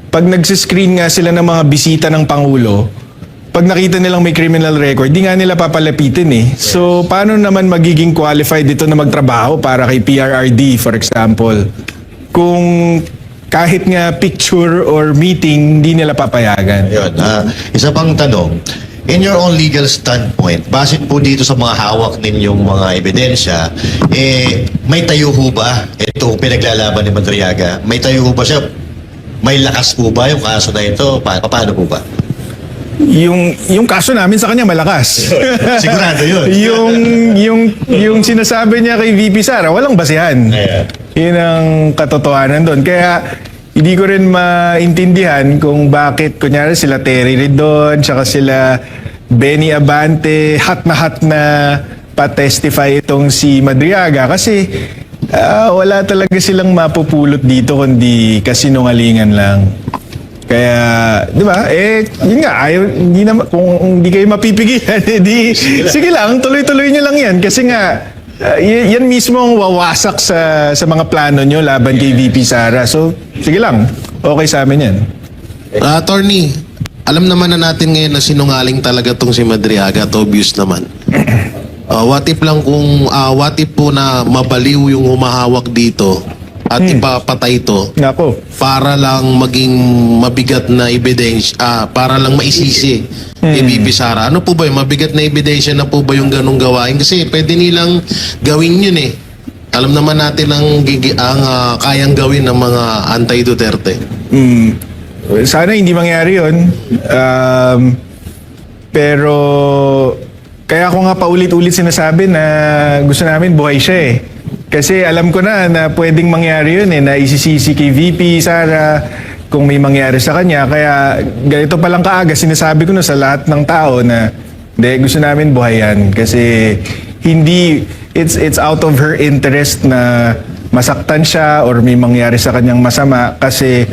pag nagsiscreen nga sila ng mga bisita ng Pangulo, pag nakita nilang may criminal record, di nga nila papalapitin eh. So, paano naman magiging qualified dito na magtrabaho para kay PRRD, for example? Kung kahit nga picture or meeting, hindi nila papayagan. Yun. Isa pang tanong, in your own legal standpoint, base po dito sa mga hawak ninyong mga ebidensya, may tayo ho ba itong pinaglalaban ni Madriaga? May tayo ho ba siya? May lakas po ba yung kaso na ito? Paano po ba? yung kaso namin sa kanya malakas. Sigurado yun. yung sinasabi niya kay VP Sara, walang basihan. Yun ang katotohanan doon. Kaya hindi ko rin maintindihan kung bakit kunyari sila Terry Ridon, tsaka sila Benny Abante, hat na pa-testify itong si Madriaga kasi wala talaga silang mapupulot dito kundi kasinungalingan lang. Kaya, di ba? Yun nga, hindi naman, kung hindi kayo mapipigilan, edi, sige lang, tuloy-tuloy nyo lang yan. Kasi nga, yan mismo ang wawasak sa mga plano nyo laban kay VP Sara. So, sige lang, okay sa amin yan. Attorney, alam naman na natin ngayon na sinungaling talaga tong si Madriaga at obvious naman. What if lang kung, what if po na mabaliw yung humahawak dito at ipapatay ito Nako. para lang maging mabigat na ebidensya, para lang maisisi kay VP Sara. Ano po ba yung mabigat na ebidensya na po ba yung ganong gawain? Kasi pwede nilang gawin yun eh. Alam naman natin ang kayang gawin ng mga anti-Duterte. Sana hindi mangyari yun. Pero kaya ako nga paulit-ulit sinasabi na gusto namin buhay siya eh. Kasi alam ko na pwedeng mangyari yun eh, na isisisi kay VP Sara kung may mangyari sa kanya. Kaya ganito palang kaaga, sinasabi ko na sa lahat ng tao na gusto namin buhay yan. Kasi hindi, it's out of her interest na masaktan siya or may mangyari sa kanyang masama. Kasi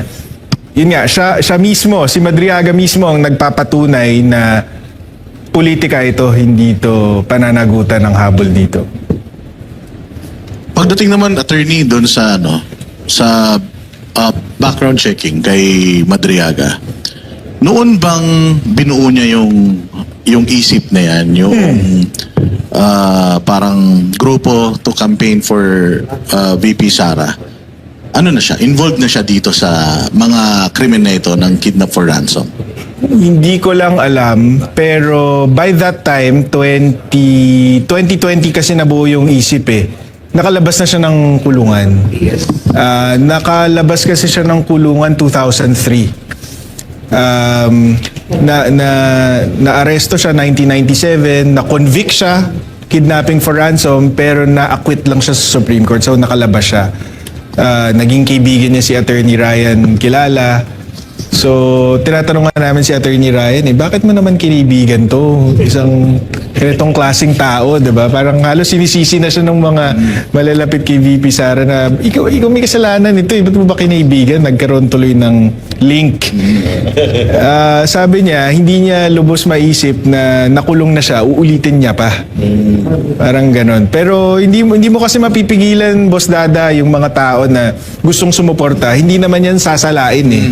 yun nga, siya mismo, si Madriaga mismo ang nagpapatunay na politika ito, hindi ito pananagutan ng habol dito. Pagdating naman, attorney, doon sa background checking kay Madriaga, noon bang binuo niya yung isip na yan, yung parang grupo to campaign for VP Sara? Ano na siya? Involved na siya dito sa mga krimen na ito ng kidnap for ransom? Hindi ko lang alam, pero by that time, 2020 kasi nabuo yung isip eh. Nakalabas na siya ng kulungan. Nakalabas kasi siya ng kulungan 2003. Na-aresto siya 1997, na-convict siya, kidnapping for ransom, pero na-acquit lang siya sa Supreme Court. So nakalabas siya. Naging kaibigan niya si Attorney Ryan Kilala. So, tinatanong nga namin si Attorney Ryan, bakit mo naman kinibigan to? Isang ganitong klaseng tao, diba? Parang halos sinisisi na siya ng mga malalapit kay VP Sara na, ikaw may kasalanan ito, ba't mo ba kinibigan? Nagkaroon tuloy ng link. Sabi niya, hindi niya lubos maisip na nakulong na siya, uulitin niya pa. Parang ganon. Pero hindi mo kasi mapipigilan, Boss Dada, yung mga tao na gustong sumuporta. Hindi naman yan sasalain eh.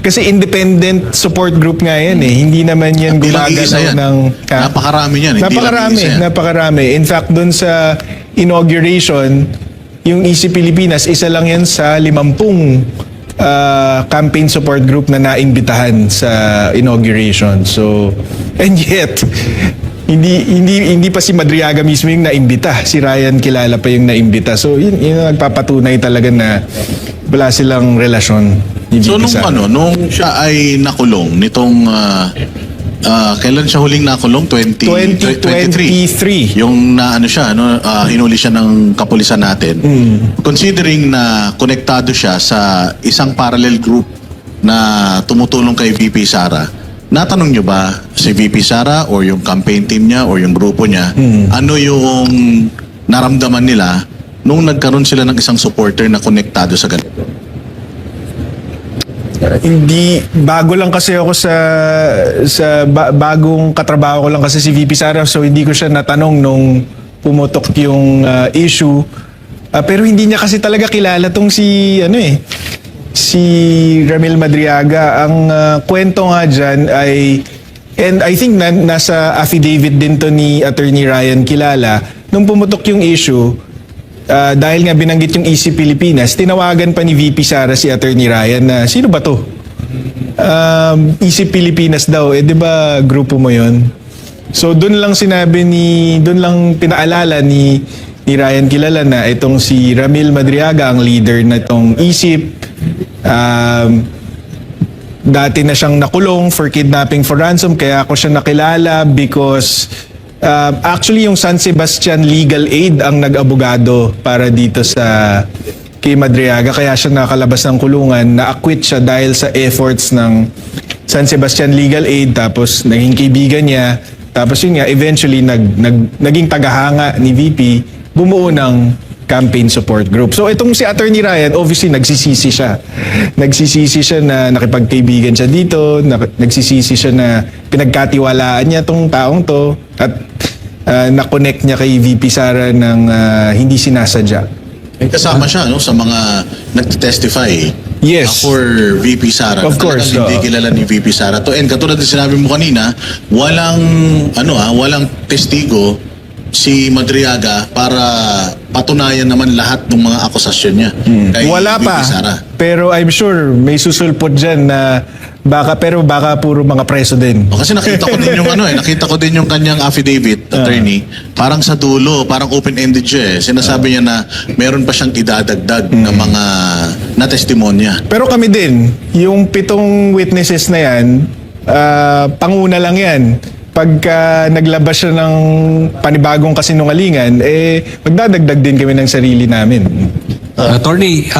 Kasi independent support group nga yan eh. Hindi naman yan gumagalaw ng... Napakarami yan. Napakarami. In fact, dun sa inauguration, yung EC Pilipinas, isa lang yan sa 50 campaign support group na naimbitahan sa inauguration. So, and yet, hindi pa si Madriaga mismo yung naimbita. Si Ryan Kilala pa yung naimbita. So, yun nagpapatunay talaga na wala silang relasyon. So nung siya ay nakulong nitong kailan siya huling nakulong? 2023. Yung hinuli siya ng kapulisan natin. Considering na konektado siya sa isang parallel group na tumutulong kay VP Sara, natanong niyo ba si VP Sara or yung campaign team niya or yung grupo niya, ano yung naramdaman nila nung nagkaroon sila ng isang supporter na konektado sa ganito? Hindi, bago lang kasi ako bagong katrabaho ko lang kasi si VP Sara, so hindi ko siya natanong nung pumutok yung issue. Pero hindi niya kasi talaga kilala tong si Ramil Madriaga. Ang kwento nga dyan ay, and I think nasa affidavit din to ni Attorney Ryan Kilala, nung pumutok yung issue, dahil nga binanggit yung EC Pilipinas, tinawagan pa ni VP Sara si Attorney Ryan na, sino ba to? EC Pilipinas daw, di ba grupo mo yon? So doon lang pinaalala ni Ryan Kilala na itong si Ramil Madriaga ang leader na itong EC. dati na siyang nakulong for kidnapping for ransom, kaya ako siya nakilala because actually yung San Sebastian Legal Aid ang nag-abogado para dito sa kay Madriaga, kaya siya nakalabas ng kulungan. Na-acquit siya dahil sa efforts ng San Sebastian Legal Aid, tapos naging kaibigan niya, tapos yun nga eventually naging tagahanga ni VP, bumuo ng campaign support group. So itong si Attorney Ryan, obviously nagsisisi siya. Nagsisisi siya na nakipagkaibigan siya dito, nagsisisi siya na pinagkatiwalaan niya tong taong to, at na-connect niya kay VP Sara ng hindi sinasadya. Kasama siya no sa mga nagtestify. Yes. For VP Sara. Of Na course, talagang hindi oo. kilala ni VP Sara to. And katulad ng sinabi mo kanina, walang testigo si Madriaga para patunayan naman lahat ng mga akusasyon niya kay Wala VP pa. Sara. Pero I'm sure may susulpot dyan na baka puro mga preso din. O, kasi nakita ko din yung nakita ko din yung kanyang affidavit, attorney. Parang sa dulo, parang open-ended siya eh. Sinasabi niya na meron pa siyang idadagdag na mga na testimonya. Pero kami din, yung 7 witnesses na yan, panguna lang yan. Pagka naglabas siya ng panibagong kasinungalingan, magdadagdag din kami ng sarili namin. Attorney,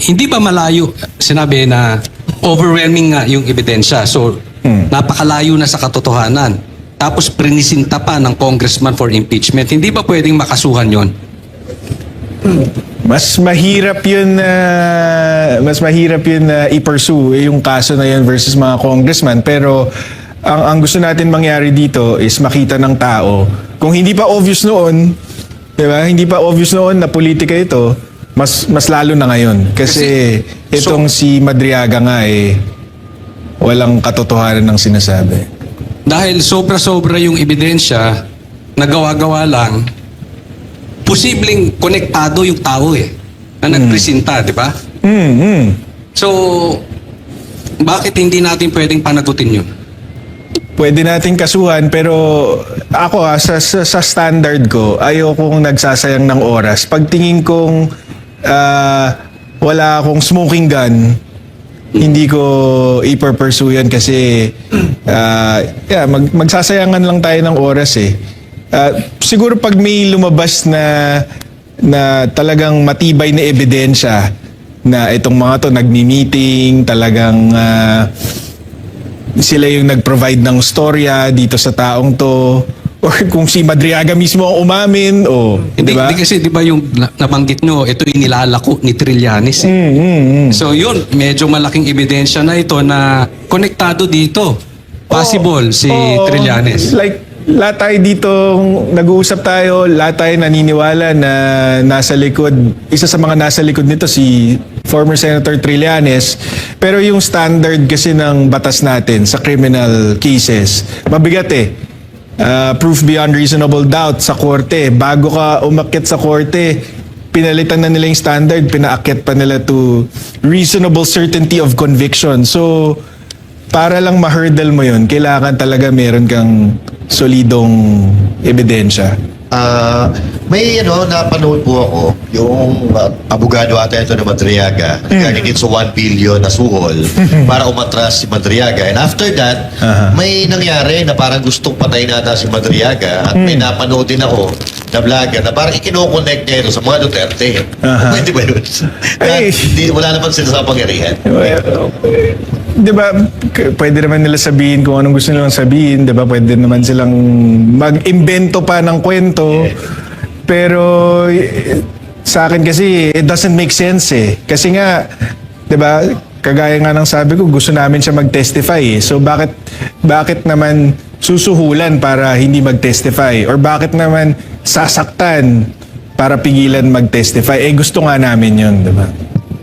hindi ba malayo, sinabi na overwhelming nga yung ebidensya. So, napakalayo na sa katotohanan. Tapos prinisinta pa ng congressman for impeachment. Hindi ba pwedeng makasuhan yon? Mas mahirap yun na i-pursue yung kaso na yun versus mga congressman. Pero ang gusto natin mangyari dito is makita ng tao. Kung hindi pa obvious noon, di ba? Hindi pa obvious noon na politika ito, mas lalo na ngayon. Kasi itong si Madriaga nga walang katotohanan ng sinasabi. Dahil sobra-sobra yung ebidensya, nagawa-gawa lang, posibleng konektado yung tao na nagpresenta, di ba? So, bakit hindi natin pwedeng panagutin yun? Pwede nating kasuhan, pero ako sa standard ko, ayokong nagsasayang ng oras. Pagtingin kong wala akong smoking gun, hindi ko i-pursue yan kasi magsasayangan lang tayo ng oras eh. Siguro pag may lumabas na talagang matibay na ebidensya na itong mga to nagmi-meeting, talagang sila yung nag-provide ng storya dito sa taong to, or kung si Madriaga mismo ang umamin, Hindi, diba? hindi kasi di ba yung nabanggit nyo, ito yung nilalako ni Trillanes. So yun, medyo malaking ebidensya na ito na konektado dito. Possible si Trillanes. Like, lahat tayo dito, nag-uusap tayo, lahat tayo naniniwala na nasa likod, isa sa mga nasa likod nito si former Senator Trillanes. Pero yung standard kasi ng batas natin sa criminal cases, mabigat proof beyond reasonable doubt sa korte. Bago ka umakyat sa korte, pinalitan na nila yung standard, pinaakyat pa nila to reasonable certainty of conviction. So, para lang ma-hurdle mo yun, kailangan talaga meron kang solidong ebidensya. May napanood po ako yung abogado ata ito na Madriaga regarding dito sa 1 billion na suhol para umatras si Madriaga. And after that, may nangyari na parang gustong patayin nata si Madriaga at may napanood din ako na vlogger na parang ikinoconnect niya ito sa mga Duterte. Pwede ba yun? Wala naman sila sa pangyarihan. Di ba, pwede naman nila sabihin kung anong gusto nilang sabihin, di ba? Pwede naman silang mag-imbento pa ng kwento. Pero sa akin kasi, it doesn't make sense Kasi nga, di ba, kagaya nga ng sabi ko, gusto namin siya mag-testify So bakit naman susuhulan para hindi mag-testify? Or bakit naman sasaktan para pigilan mag-testify? Gusto nga namin yun, di ba?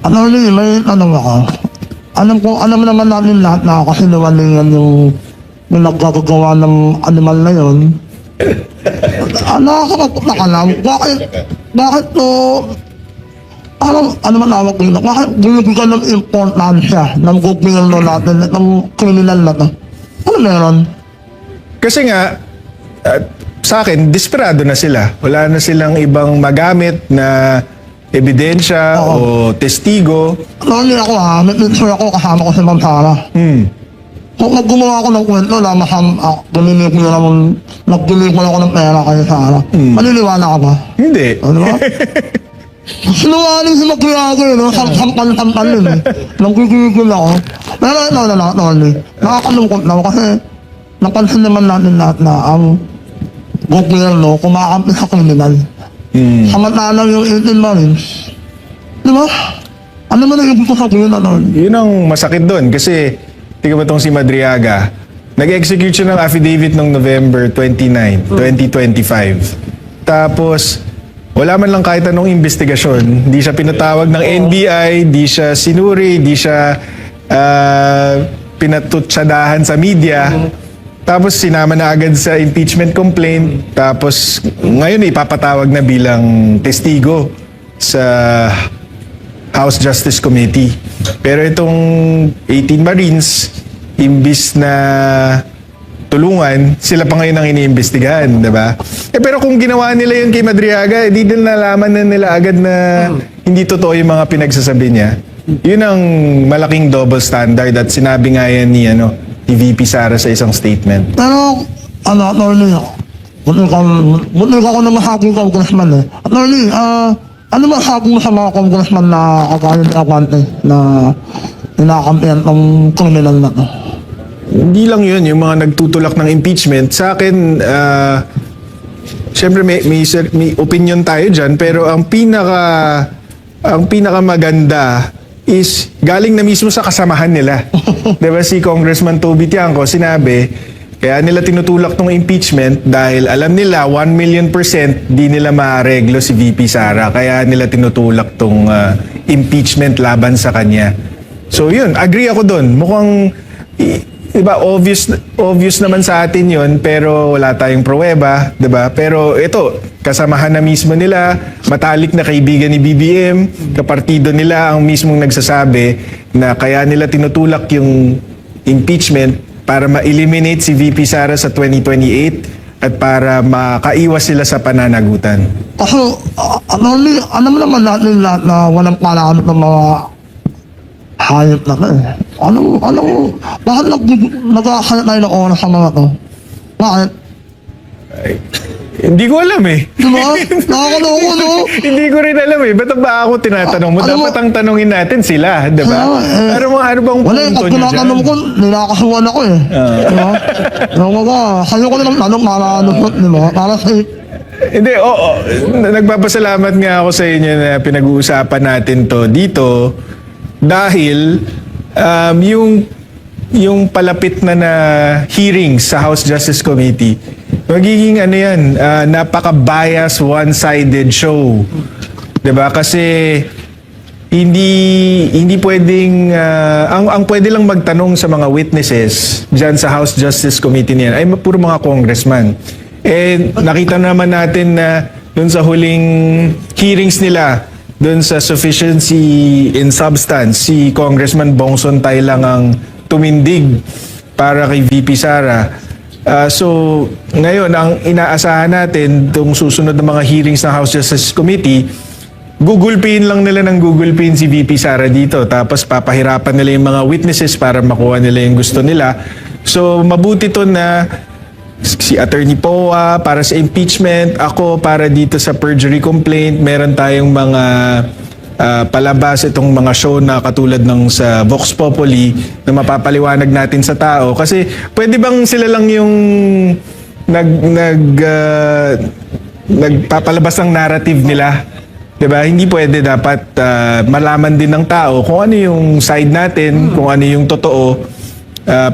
May tanong ako. Alam naman natin lahat na kasinungalingan yung naggagawa ng animal na yun. Nakakatakot ka lang. Bakit to, ano man awag ko yun? Bakit binibigyan ng importansya ng gobyerno natin itong kriminal na to? Ano meron? Kasi nga, sa akin, desperado na sila. Wala na silang ibang magamit na ebidensya o testigo. Attorney ako may picture ako kasama ko si Ma'am Sara. Kung naggumawa ako ng kwento na nagdinig ako ng pera kay Sara, maniniwala ka ba? Hindi. Ano ba? Sinungaling si Magriago no? Sampal-sampal yun eh. Nagkikigil ako. Pero ito na Attorney, nakakalungkot lang kasi napansin naman natin lahat na ang gobyerno kumakampi sa kriminal. Samantalang yung 18 Marines, di ba? Ano man ang ibig ko sabihin, Attorney? Yun ang masakit doon kasi tingnan mo itong si Madriaga. Nag-execute siya ng affidavit noong November 29, 2025. Tapos, wala man lang kahit anong investigasyon. Di siya pinatawag ng NBI, di siya sinuri, di siya pinatutsadahan sa media. Tapos sinama na agad sa impeachment complaint. Tapos ngayon ipapatawag na bilang testigo sa House Justice Committee. Pero itong 18 Marines, imbis na tulungan, sila pa ngayon ang iniimbestigahan, di ba? Pero kung ginawa nila yun kay Madriaga, di din nalaman na nila agad na hindi totoo yung mga pinagsasabi niya. Yun ang malaking double standard at sinabi nga yan ni VP Sara sa isang statement. Pero, Attorney, buti ka ako na masabing congressman eh. Attorney, ano masabi mo sa mga congressman na kagaya ni Abante na inakampihan ng criminal na to? Hindi lang yun, yung mga nagtutulak ng impeachment. Sa akin, syempre may opinion tayo dyan, pero ang pinaka maganda is galing na mismo sa kasamahan nila. Diba si Congressman Toby Tiangco sinabi, kaya nila tinutulak tong impeachment dahil alam nila 1,000,000% di nila maareglo si VP Sara. Kaya nila tinutulak tong impeachment laban sa kanya. So yun, agree ako doon. Mukhang, diba, obvious naman sa atin yun, pero wala tayong pruweba, diba? Pero ito, kasamahan na mismo nila, matalik na kaibigan ni BBM, kapartido nila ang mismong nagsasabi na kaya nila tinutulak yung impeachment para ma-eliminate si VP Sara sa 2028 at para makaiwas sila sa pananagutan. Kasi, alam naman natin lahat na walang palakamit ng mga hayop na to eh. Bakit nagkakalit tayo ng oras sa mga to? Bakit? Hindi ko alam eh. Diba? Nakakaloko, no? Hindi ko rin alam eh. Ba't ba ako tinatanong mo? Ano Dapat mo- ang tanongin natin sila, diba? Pero ano bang Wala yung punto pag niyo tinatanong ko, dyan? ninakasuhan ako eh. Diba? Yung mga, sa'yo ko nilang tanong para ano, diba? Para sa Hindi, oo. Nagpapasalamat nga ako sa inyo na pinag-uusapan natin to dito dahil yung palapit na hearings sa House Justice Committee, magiging napaka-bias, one-sided show. 'Di ba? Kasi hindi pwedeng ang pwede lang magtanong sa mga witnesses diyan sa House Justice Committee niyan ay puro mga congressman. Nakita naman natin na doon sa huling hearings nila, doon sa sufficiency in substance, si Congressman Bongson Tay lang ang tumindig para kay VP Sara. So, ngayon, ang inaasahan natin, itong susunod na mga hearings ng House Justice Committee, gugulpiin lang nila ng gugulpiin si VP Sara dito. Tapos papahirapan nila yung mga witnesses para makuha nila yung gusto nila. So, mabuti to na si Attorney Poa para sa impeachment, ako para dito sa perjury complaint. Meron tayong mga palabas itong mga show na katulad ng sa Vox Populi na mapapaliwanag natin sa tao. Kasi pwede bang sila lang yung nagpapalabas ng narrative nila? Diba? Hindi pwede, dapat malaman din ng tao kung ano yung side natin, kung ano yung totoo,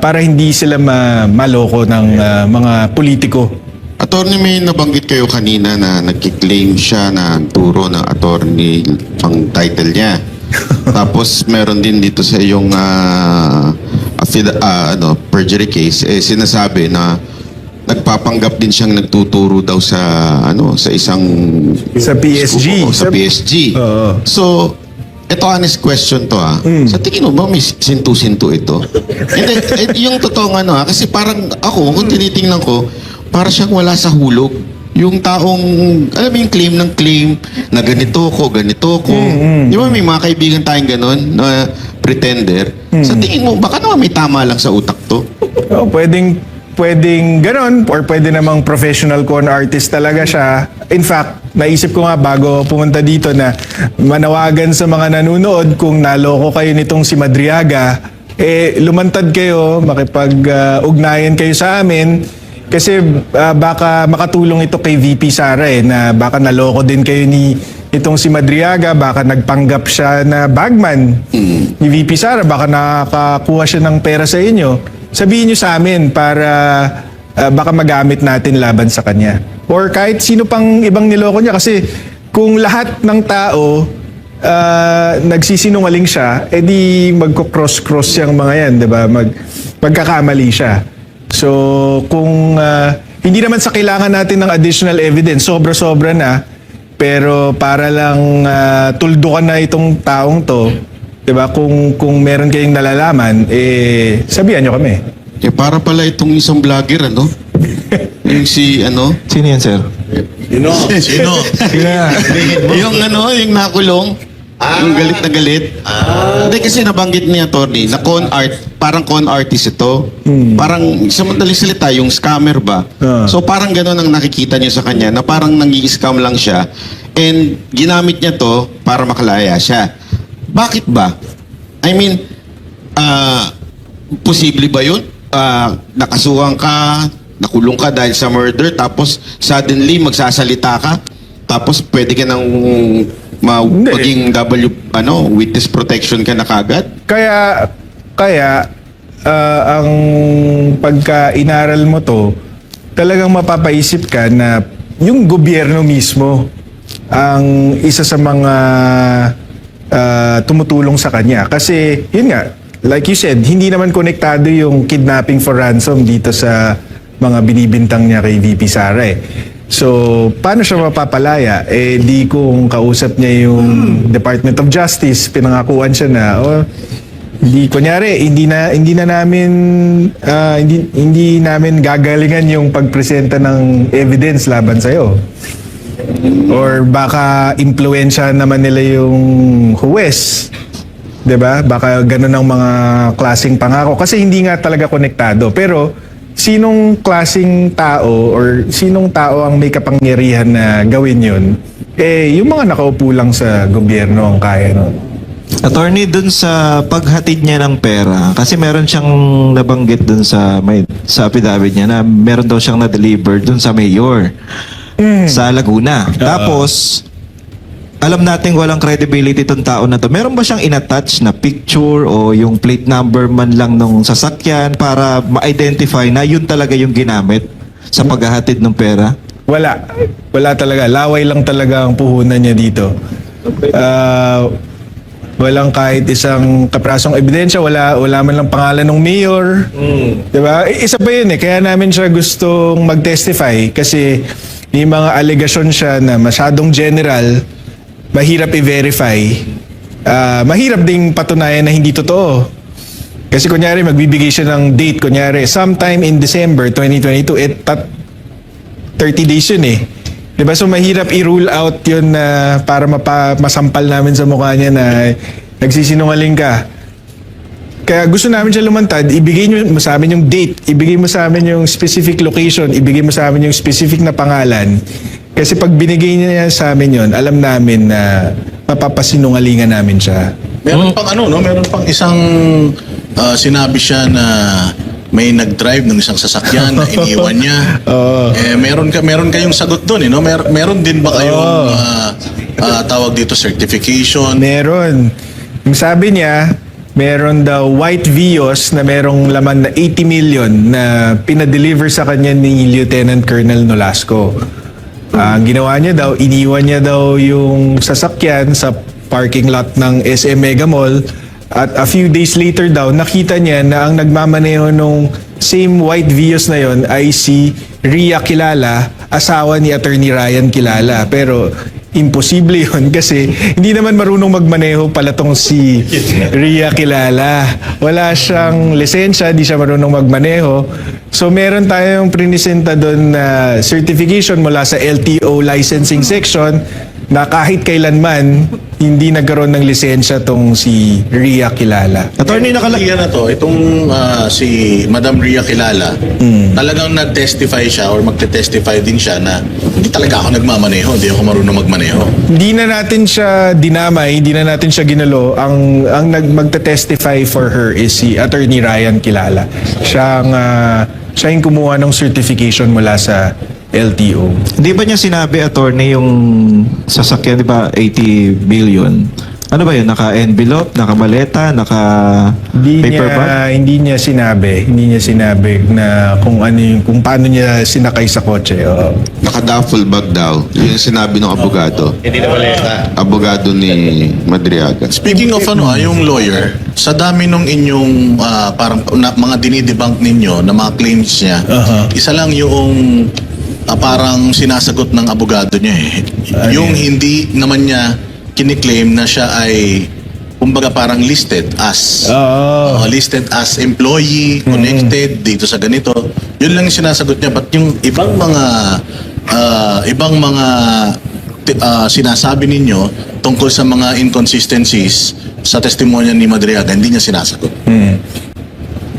para hindi sila maloko ng mga politiko. Attorney, may nabanggit kayo kanina na nagkiklaim siya na turo ng attorney ang title niya. Tapos meron din dito sa iyong perjury case, sinasabi na nagpapanggap din siyang nagtuturo daw sa sa isang Sa PSG. Oo, sa PSG. Oo. So, ito honest question to Sa tingin mo ba may sintu-sintu ito? Hindi, yung totoong kasi parang ako, kung tinitingnan ko, para siyang wala sa hulog. Yung taong, alam mo yung claim ng claim na ganito ko. Di ba may mga kaibigan tayong ganon na pretender? Sa tingin mo, baka naman may tama lang sa utak to? Oh, pwedeng ganon or pwede namang professional con artist talaga siya. In fact, naisip ko nga bago pumunta dito na manawagan sa mga nanonood kung naloko kayo nitong si Madriaga, lumantad kayo, makipag-ugnayan kayo sa amin kasi baka makatulong ito kay VP Sara na baka naloko din kayo itong si Madriaga, baka nagpanggap siya na bagman ni VP Sara, baka nakakakuha siya ng pera sa inyo. Sabihin nyo sa amin para baka magamit natin laban sa kanya. Or kahit sino pang ibang niloko niya kasi kung lahat ng tao nagsisinungaling siya, edi magko-cross-cross yung mga yan, di ba? Magkakamali siya. So, kung hindi naman sa kailangan natin ng additional evidence, sobra-sobra na, pero para lang tuldukan na itong taong to, diba? Kung meron kayong nalalaman, sabihan nyo kami. Para pala itong isang vlogger, ano? Yung Sino yan, sir? Sino? yung nakulong. Yung galit na galit. Hindi kasi nabanggit ni attorney na parang con artist ito. Parang sa madaling salita, yung scammer ba? So parang gano'n ang nakikita niyo sa kanya na parang nangi-scam lang siya and ginamit niya to para makalaya siya. Bakit ba? I mean, posible ba yun? Nakasuhan ka, nakulong ka dahil sa murder, tapos suddenly magsasalita ka, tapos pwede ka nang maging witness protection ka na kagad? Kaya ang pagka inaral mo to, talagang mapapaisip ka na yung gobyerno mismo ang isa sa mga tumutulong sa kanya. Kasi, yun nga, like you said, hindi naman konektado yung kidnapping for ransom dito sa mga binibintang niya kay VP Sara So, paano siya mapapalaya? Di kung kausap niya yung Department of Justice, pinangakuan siya na, hindi namin gagalingan yung pagpresenta ng evidence laban sa'yo. Or baka impluwensya naman nila yung huwes. 'Di ba? Baka ganun ang mga klaseng pangako kasi hindi nga talaga konektado. Pero sinong klaseng tao or sinong tao ang may kapangyarihan na gawin 'yun? Yung mga nakaupo lang sa gobyerno ang kaya nun. Attorney, dun sa paghatid niya ng pera, kasi meron siyang nabanggit dun sa affidavit niya na meron daw siyang na-deliver dun sa mayor sa Laguna. Tapos, alam natin walang credibility itong tao na to. Meron ba siyang inattach na picture o yung plate number man lang nung sasakyan para ma-identify na yun talaga yung ginamit sa paghahatid ng pera? Wala. Wala talaga. Laway lang talaga ang puhunan niya dito. Walang kahit isang kaprasong ebidensya, wala man lang pangalan ng mayor. Diba? Isa pa yun kaya namin siya gustong mag-testify kasi may mga allegation siya na masyadong general, mahirap i-verify, mahirap ding patunayan na hindi totoo. Kasi kunyari magbibigay siya ng date, kunyari sometime in December 2022, 30 days yun Diba? So mahirap i-rule out yun na para masampal namin sa mukha niya na nagsisinungaling ka. Kaya gusto namin siya lumantad, ibigay mo sa amin yung date, ibigay mo sa amin yung specific location, ibigay mo sa amin yung specific na pangalan. Kasi pag binigay niya sa amin yun, alam namin na mapapasinungalingan namin siya. Meron pang meron pang isang sinabi siya na may nag-drive ng isang sasakyan na iniwan niya. Meron kayong sagot doon, meron din ba kayong tawag dito certification? Meron. Yung sabi niya, meron daw white Vios na merong laman na 80 million na pinadeliver sa kanya ni Lieutenant Colonel Nolasco. Ang ginawa niya daw, iniwan niya daw yung sasakyan sa parking lot ng SM Mega Mall. At a few days later daw, nakita niya na ang nagmamaneho nung same white Vios na yon ay si Ria Kilala, asawa ni Attorney Ryan Kilala. Pero imposible yun kasi hindi naman marunong magmaneho pala tong si Ria Kilala. Wala siyang lisensya, di siya marunong magmaneho. So meron tayong prinisenta doon na certification mula sa LTO licensing section na kahit kailanman hindi nagkaroon ng lisensya tong si Ria Kilala. Attorney, Ria na to, itong si Madam Ria Kilala, talagang nag-testify siya or magte-testify din siya na hindi talaga ako nagmamaneho, hindi ako marunong magmaneho. Hindi na natin siya dinamay, hindi na natin siya ginalo. Ang magte-testify for her is si Attorney Ryan Kilala. Siya yung kumuha ng certification mula sa LTO. Hindi ba niya sinabi, attorney, yung sasakyan, di ba, 80 billion? Ano ba yun? Naka-envelope, naka-maleta, naka-paper bag? Hindi niya sinabi na kung paano niya sinakay sa kotse. Oo. Naka-duffel bag daw. Yun yung sinabi ng abogado. Hindi na maleta. Abogado ni Madriaga. Speaking of yung lawyer, sa dami nung inyong parang mga dinidebunk ninyo na mga claims niya, isa lang yung parang sinasagot ng abogado niya eh. Yung hindi naman niya kiniklaim na siya ay kumbaga parang listed as listed as employee, connected dito sa ganito. Yun lang yung sinasagot niya. But yung ibang mga sinasabi ninyo tungkol sa mga inconsistencies sa testimonya ni Madriaga, hindi niya sinasagot.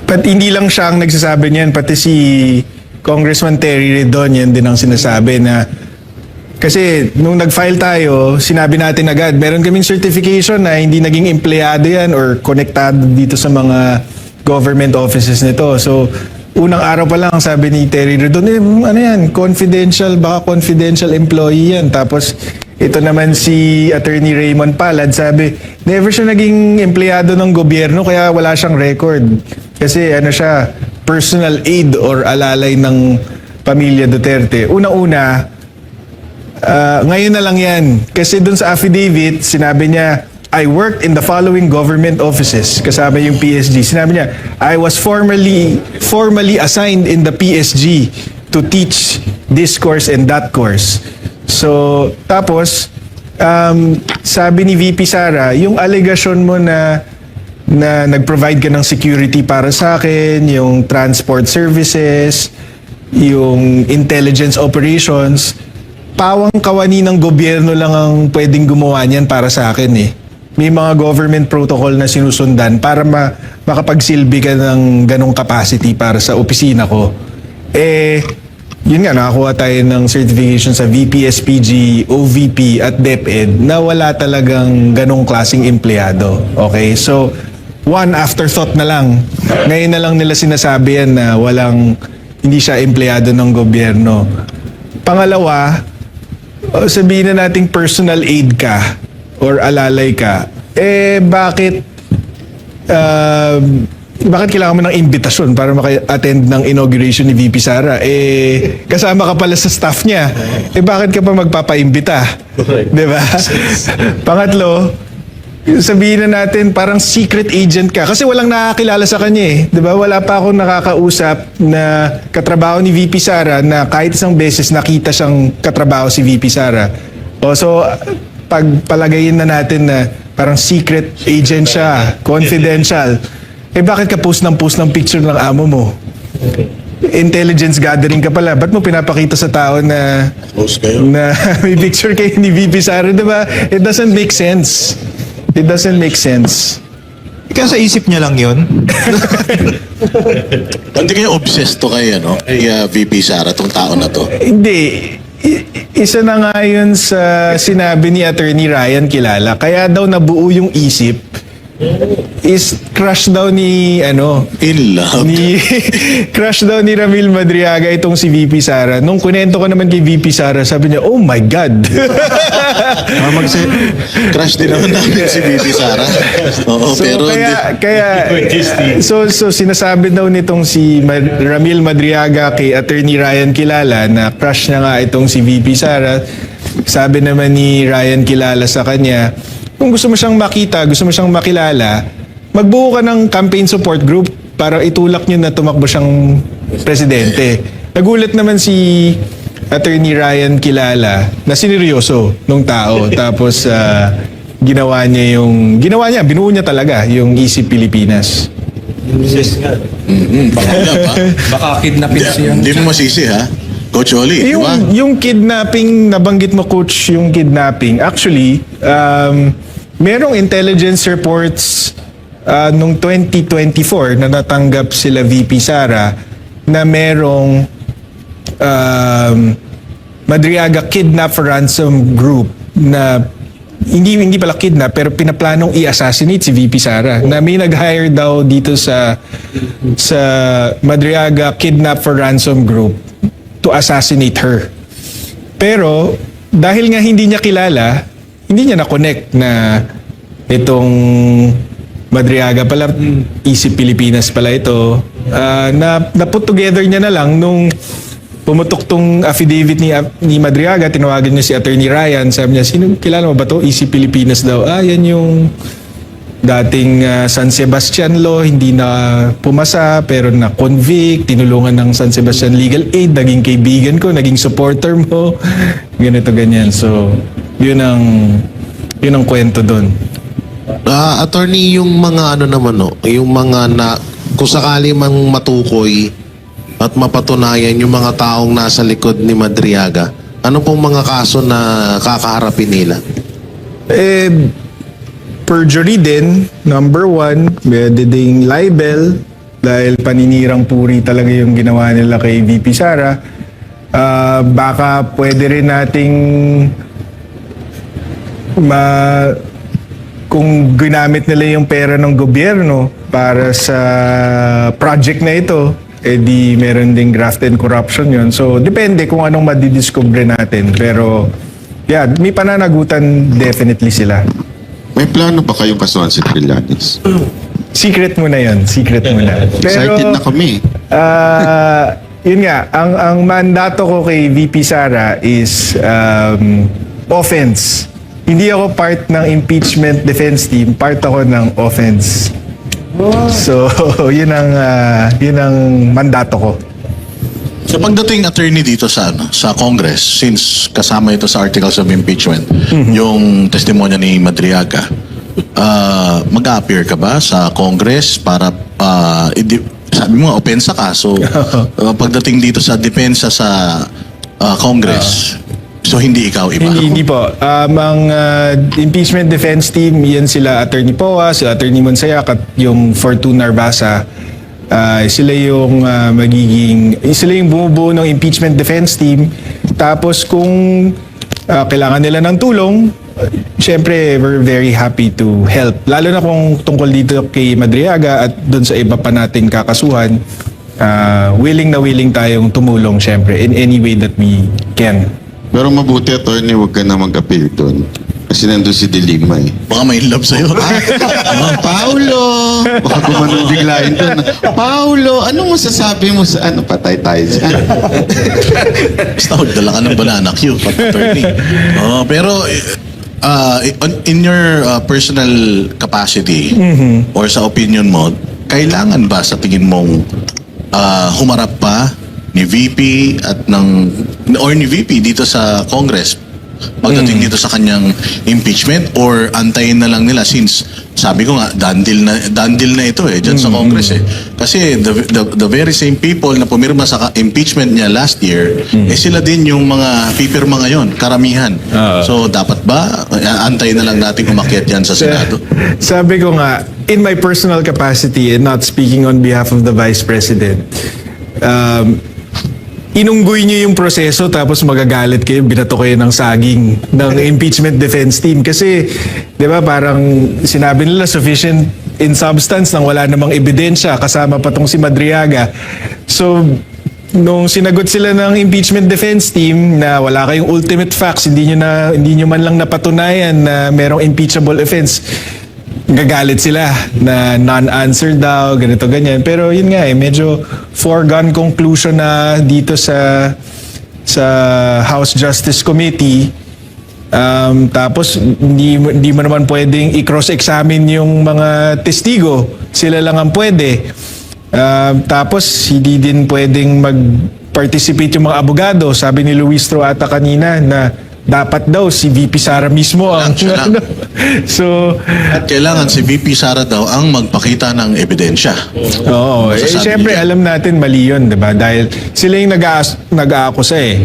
But hindi lang siya ang nagsasabi niyan, pati si Congressman Terry Redon, yan din ang sinasabi na kasi nung nag-file tayo, sinabi natin agad, meron kaming certification na hindi naging empleyado yan or konektado dito sa mga government offices nito. So, unang araw pa lang sabi ni Terry Redon, ano yan, baka confidential employee yan. Tapos, ito naman si Attorney Raymond Palad, sabi, never siya naging empleyado ng gobyerno kaya wala siyang record. Kasi siya, personal aid or alalay ng pamilya Duterte. Unang-una, ngayon na lang yan. Kasi dun sa affidavit, sinabi niya, I worked in the following government offices. Kasama yung PSG. Sinabi niya, I was formally assigned in the PSG to teach this course and that course. So, tapos, sabi ni VP Sara, yung allegation mo na nag-provide ka ng security para sa akin, yung transport services, yung intelligence operations, pawang kawani ng gobyerno lang ang pwedeng gumawa niyan para sa akin eh. May mga government protocol na sinusundan para makapagsilbi ka ng ganong capacity para sa opisina ko. Yun nga, nakakuha tayo ng certification sa VP-SPG, OVP at DepEd na wala talagang ganong klaseng empleyado. Okay? So, one afterthought na lang. Ngayon na lang nila sinasabi yan na hindi siya empleyado ng gobyerno. Pangalawa, sabihin na nating personal aid ka or alalay ka, bakit kailangan mo ng imbitasyon para maka-attend ng inauguration ni VP Sara? Kasama ka pala sa staff niya. Bakit ka pa magpapaimbita? Diba? Pangatlo, sabihin na natin parang secret agent ka kasi walang nakakilala sa kanya eh. 'Di ba? Wala pa akong nakakausap na katrabaho ni VP Sara na kahit isang beses nakita siyang katrabaho si VP Sara. So pagpalagayin na natin na parang secret agent siya, confidential. Bakit ka post ng picture ng amo mo? Intelligence gathering ka pala. Ba't mo pinapakita sa tao na Post kayo. na may picture kayo ni VP Sara, 'di ba? It doesn't make sense. It doesn't make sense. Kasi sa isip niya lang yun. Hindi kayo obsessed to kay VP Sara, tong tao na to. Hindi. Isa na nga yun sa sinabi ni Attorney Ryan Kilala. Kaya daw nabuo yung isip is crush daw ni In love. crush daw ni Ramil Madriaga itong si VP Sara. Nung kunento ko naman kay VP Sara, sabi niya, oh my God. Crush din naman namin si VP Sara. Oo, So, pero so sinasabi daw nitong si Ramil Madriaga kay Attorney Ryan Kilala na crush niya nga itong si VP Sara. Sabi naman ni Ryan Kilala sa kanya, kung gusto mo siyang makita, gusto mo siyang makilala, magbuo ka ng campaign support group para itulak niyo na tumakbo siyang presidente. Nagulat naman si Attorney Ryan kilala na sineryoso nung tao. Tapos ginawa niya, binuo niya talaga yung Easy Pilipinas. Baka kidnapin siya. Hindi mo masisi ha, Coach Oli, di ba? Yung kidnapping, nabanggit mo coach, yung kidnapping, actually, merong intelligence reports nung 2024 na natanggap sila VP Sara na merong Madriaga Kidnap for Ransom Group na hindi pala kidnap pero pinaplanong i-assassinate si VP Sara, na may nag-hire daw dito sa Madriaga Kidnap for Ransom Group to assassinate her. Pero dahil nga hindi niya kilala, hindi niya na-connect na itong Madriaga pala, Easy Pilipinas pala ito. Na-put together niya na lang nung pumutok tong affidavit ni Madriaga, tinawagan niya si Attorney Ryan, sabi niya, sino, kilala mo ba to? Easy Pilipinas daw. Yan yung dating San Sebastian law, hindi na pumasa pero na-convict, tinulungan ng San Sebastian Legal Aid, naging kaibigan ko, naging supporter mo, ganito ganyan. So, yun ang kwento doon. Attorney, yung mga yung mga kung sakali mang matukoy at mapatunayan yung mga taong nasa likod ni Madriaga, ano pong mga kaso na kakaharapin nila? Perjury din, number 1, pwede ding libel, dahil paninirang puri talaga yung ginawa nila kay VP Sara. Baka pwede rin nating kung ginamit nila yung pera ng gobyerno para sa project na ito, di meron ding graft and corruption yun. So, depende kung anong madidiscover natin. Pero, yeah, may pananagutan definitely sila. May plano ba kayong kasuhan si Trillanes? Secret mo na yun. Secret mo na. Excited na kami. Yun nga, ang mandato ko kay VP Sara is offense. Hindi ako part ng impeachment defense team, part ako ng offense. So, yun ang mandato ko. So pagdating attorney dito sa Congress, since kasama ito sa articles of impeachment, yung testimonya ni Madriaga, mag-appear ka ba sa Congress para sabi mo opensa ka, so pagdating dito sa depensa sa Congress, so hindi ikaw iba? Hindi po. Ang impeachment defense team, yan sila Attorney Poa, sila Attorney Monsayak at yung Fortune Narbasa. Sila yung sila yung bumubuo ng impeachment defense team. Tapos kung kailangan nila ng tulong, syempre we're very happy to help. Lalo na kung tungkol dito kay Madriaga at doon sa iba pa nating kakasuhan, willing na willing tayong tumulong syempre in any way that we can. Pero mabuti, attorney, huwag ka na mag-appeal doon. Kasi nandun si De Lima eh. Baka may love sa'yo. Paulo! Baka gumanon biglain doon. Paulo, anong masasabi mo sa patay tayo dyan? Basta dala ka ng banana cue, attorney. Pero in your personal capacity or sa opinion mo, kailangan ba sa tingin mong humarap pa ni VP or ni VP dito sa Congress pagdating dito sa kanyang impeachment, or antayin na lang nila, since sabi ko nga done deal na ito dyan sa Congress kasi the very same people na pumirma sa impeachment niya last year sila din yung mga pipirma ngayon, karamihan. So dapat ba antayin na lang natin umakyat yan sa Senado? Sabi ko nga, in my personal capacity and not speaking on behalf of the Vice President, inunggoy niyo yung proseso tapos magagalit kayo, binato kayo ng saging ng impeachment defense team. Kasi, di ba, parang sinabi nila sufficient in substance nang wala namang ebidensya, kasama pa tong si Madriaga. So, nung sinagot sila ng impeachment defense team na wala kayong ultimate facts, hindi nyo man lang napatunayan na merong impeachable offense, gagalit sila na non-answer daw, ganito ganyan. Pero yun nga medyo foregone conclusion na dito sa House Justice Committee. Tapos hindi mo naman pwedeng i-cross-examine yung mga testigo. Sila lang ang pwede. Tapos hindi din pwedeng nag-participate yung mga abogado. Sabi ni Luis Troata kanina na dapat daw si VP Sara mismo ang... Siya lang. So, At kailangan si VP Sara daw ang magpakita ng ebidensya. oo. Masasabi Siyempre, niya. alam natin mali yun, di ba? Dahil sila yung nag-aakusa eh.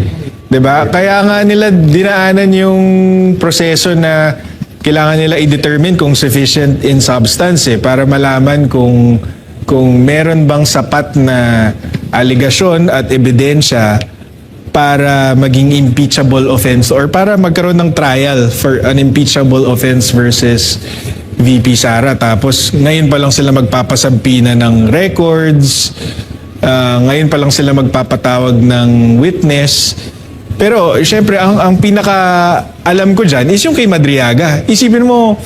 Di ba? Kaya nga nila dinaanan yung proseso na kailangan nila i-determine kung sufficient in substance eh, para malaman kung meron bang sapat na aligasyon at ebidensya para maging impeachable offense or para magkaroon ng trial for an impeachable offense versus VP Sara. Tapos ngayon pa lang sila magpapasampina ng records, ngayon pa lang sila magpapatawag ng witness. Pero syempre ang pinaka alam ko dyan is yung kay Madriaga. Isipin mo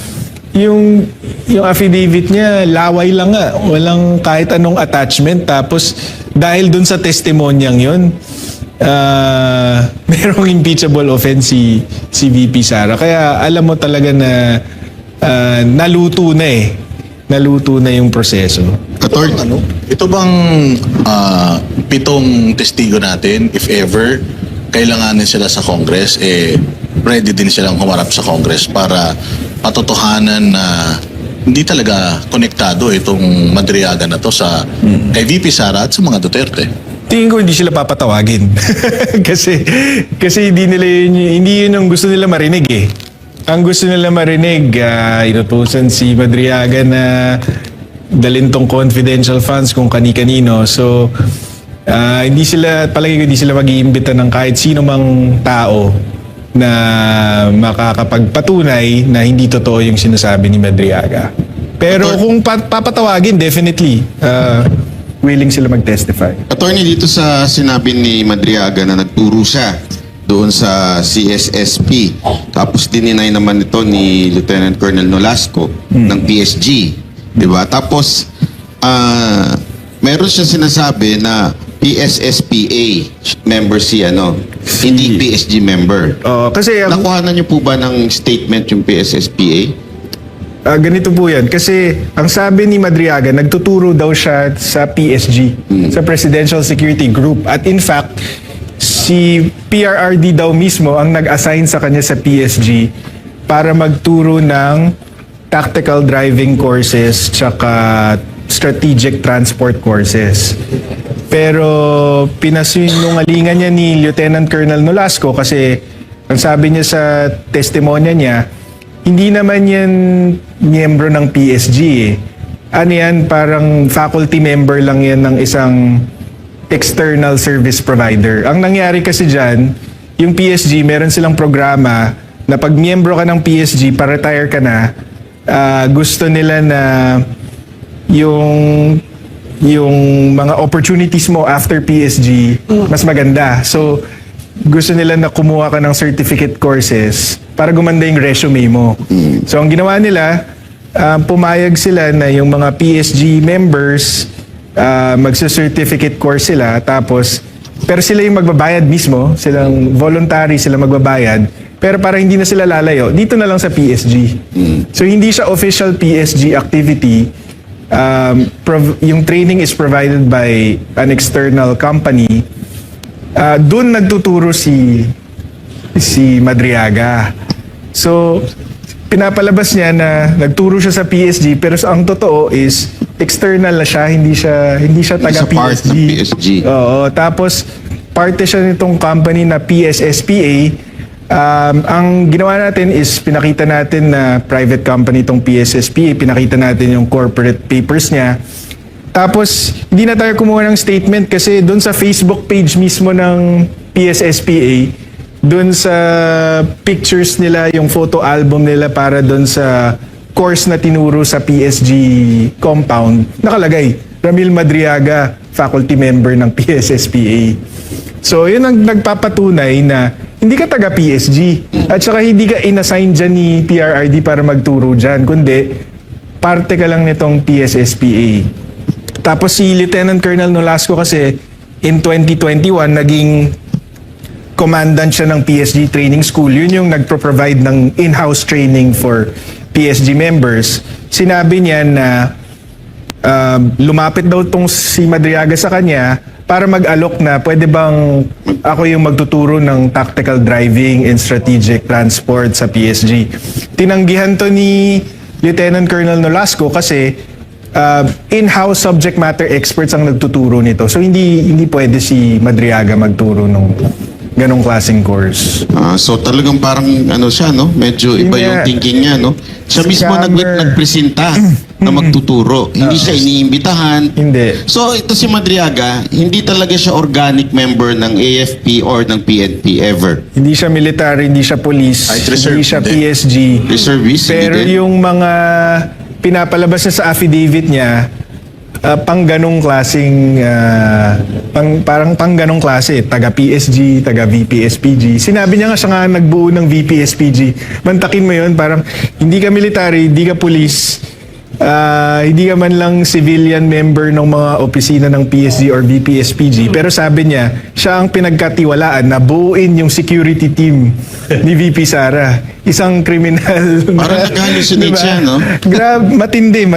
yung affidavit niya laway lang nga, walang kahit anong attachment, tapos dahil dun sa testimonyang yun merong impeachable offense si VP Sara. Kaya alam mo talaga na naluto na yung proseso. Ano? Ito bang 7 testigo natin, if ever kailanganin sila sa Congress, ready din silang humarap sa Congress para patotohanan na hindi talaga konektado itong Madriaga na to sa kay VP Sara at sa mga Duterte. Tingin ko hindi sila papatawagin. kasi hindi yun ang gusto nila marinig eh. Ang gusto nila marinig, inutusan si Madriaga na dalhin tong confidential funds kung kani-kanino. So, palagi ko hindi sila mag-iimbita ng kahit sino mang tao na makakapagpatunay na hindi totoo yung sinasabi ni Madriaga. Pero kung papatawagin, definitely, willing sila mag-testify. Attorney, dito sa sinabi ni Madriaga na nagturo siya doon sa CSSP, tapos dininay naman ito ni Lieutenant Colonel Nolasco ng PSG, di ba? Tapos meron siya sinasabi na PSSPA member si hindi PSG member. Kasi Nakuhanan niyo po ba ng statement yung PSSPA? ganito po yan. Kasi ang sabi ni Madriaga, nagtuturo daw siya sa PSG, sa Presidential Security Group. At in fact, si PRRD daw mismo ang nag-assign sa kanya sa PSG para magturo ng tactical driving courses tsaka strategic transport courses. Pero pinasinungalingan niya ni Lieutenant Colonel Nolasco kasi ang sabi niya sa testimonya niya, hindi naman yan miyembro ng PSG eh. Ano yan, parang faculty member lang yan ng isang external service provider. Ang nangyari kasi dyan, yung PSG, meron silang programa na pag miyembro ka ng PSG, pa-retire ka na, gusto nila na yung mga opportunities mo after PSG mas maganda. So, gusto nila na kumuha ka ng certificate courses para gumanda yung resume mo. So, ang ginawa nila, pumayag sila na yung mga PSG members, magsa-certificate course sila, tapos, pero sila yung magbabayad mismo, silang voluntary, sila magbabayad, pero para hindi na sila lalayo, dito na lang sa PSG. So, hindi siya official PSG activity. Yung training is provided by an external company. Doon nagtuturo si Madriaga. So, pinapalabas niya na nagturo siya sa PSG, pero ang totoo is external na siya, hindi siya taga Sa part PSG. ng PSG. Oo, tapos parte siya nitong company na PSSPA. Ang ginawa natin is pinakita natin na private company itong PSSPA, pinakita natin yung corporate papers niya. Tapos, hindi na tayo kumuha ng statement kasi doon sa Facebook page mismo ng PSSPA, doon sa pictures nila, yung photo album nila para doon sa course na tinuro sa PSG compound, nakalagay, Ramil Madriaga, faculty member ng PSSPA. So, yun ang nagpapatunay na hindi ka taga PSG at saka hindi ka inassign dyan ni PRRD para magturo dyan, kundi parte ka lang nitong PSSPA. Tapos si Lieutenant Colonel Nolasco kasi in 2021 naging commandant siya ng PSG Training School. Yun yung nagpro-provide ng in-house training for PSG members. Sinabi niya na lumapit daw tong si Madriaga sa kanya para mag-alok na pwede bang ako yung magtuturo ng tactical driving and strategic transport sa PSG. Tinanggihan to ni Lieutenant Colonel Nolasco kasi in-house subject matter experts ang nagtuturo nito. So hindi pwede si Madriaga magturo ng ganong klaseng course. So talagang parang ano siya, no? Medyo iba yung Yeah. thinking niya, no? Siya mismo Scammer. nagpresenta na magtuturo. Hindi siya iniimbitahan. Hindi. So ito si Madriaga, hindi talaga siya organic member ng AFP or ng PNP ever. Hindi siya military, hindi siya police, Kahit reserve, hindi siya hindi. PSG. Reservist, hindi Pero din. yung mga pinapalabas na sa affidavit niya, pang ganong klaseng, parang pang ganong klase, taga PSG, taga VP-SPG. Sinabi niya nga siya nga nagbuo ng VP-SPG. Mantakin mo yun, parang hindi ka military, hindi ka police, hindi ka man lang civilian member ng mga opisina ng PSG or VP-SPG. Pero sabi niya, siya ang pinagkatiwalaan na buuin yung security team ni VP Sara. Isang kriminal. Parang nag-hallucinate siya, no? Matindi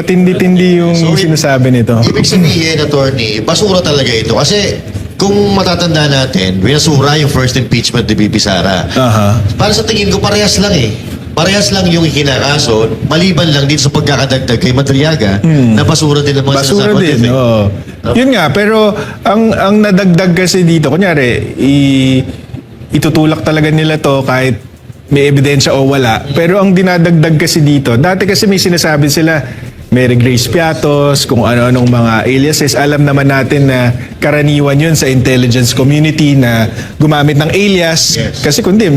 yung So, sinasabi nito. Ibig sabihin, attorney, basura talaga ito. Kasi kung matatanda natin, binasura yung first impeachment ni BP Sara. Aha. Para sa tingin ko, parehas lang eh. Parehas lang yung ikinakaso, maliban lang dito sa pagkakadagdag kay Madriaga, na basura din ang mga Basura sinasabi din, natin. oo. Yun nga, pero ang nadagdag kasi dito, kunyari, itutulak talaga nila to kahit may ebidensya o wala. Pero ang dinadagdag kasi dito, dati kasi may sinasabi sila, Mary Grace Piatos, kung ano-anong mga aliases. Alam naman natin na karaniwan yun sa intelligence community na gumamit ng alias. Yes. Kasi kundi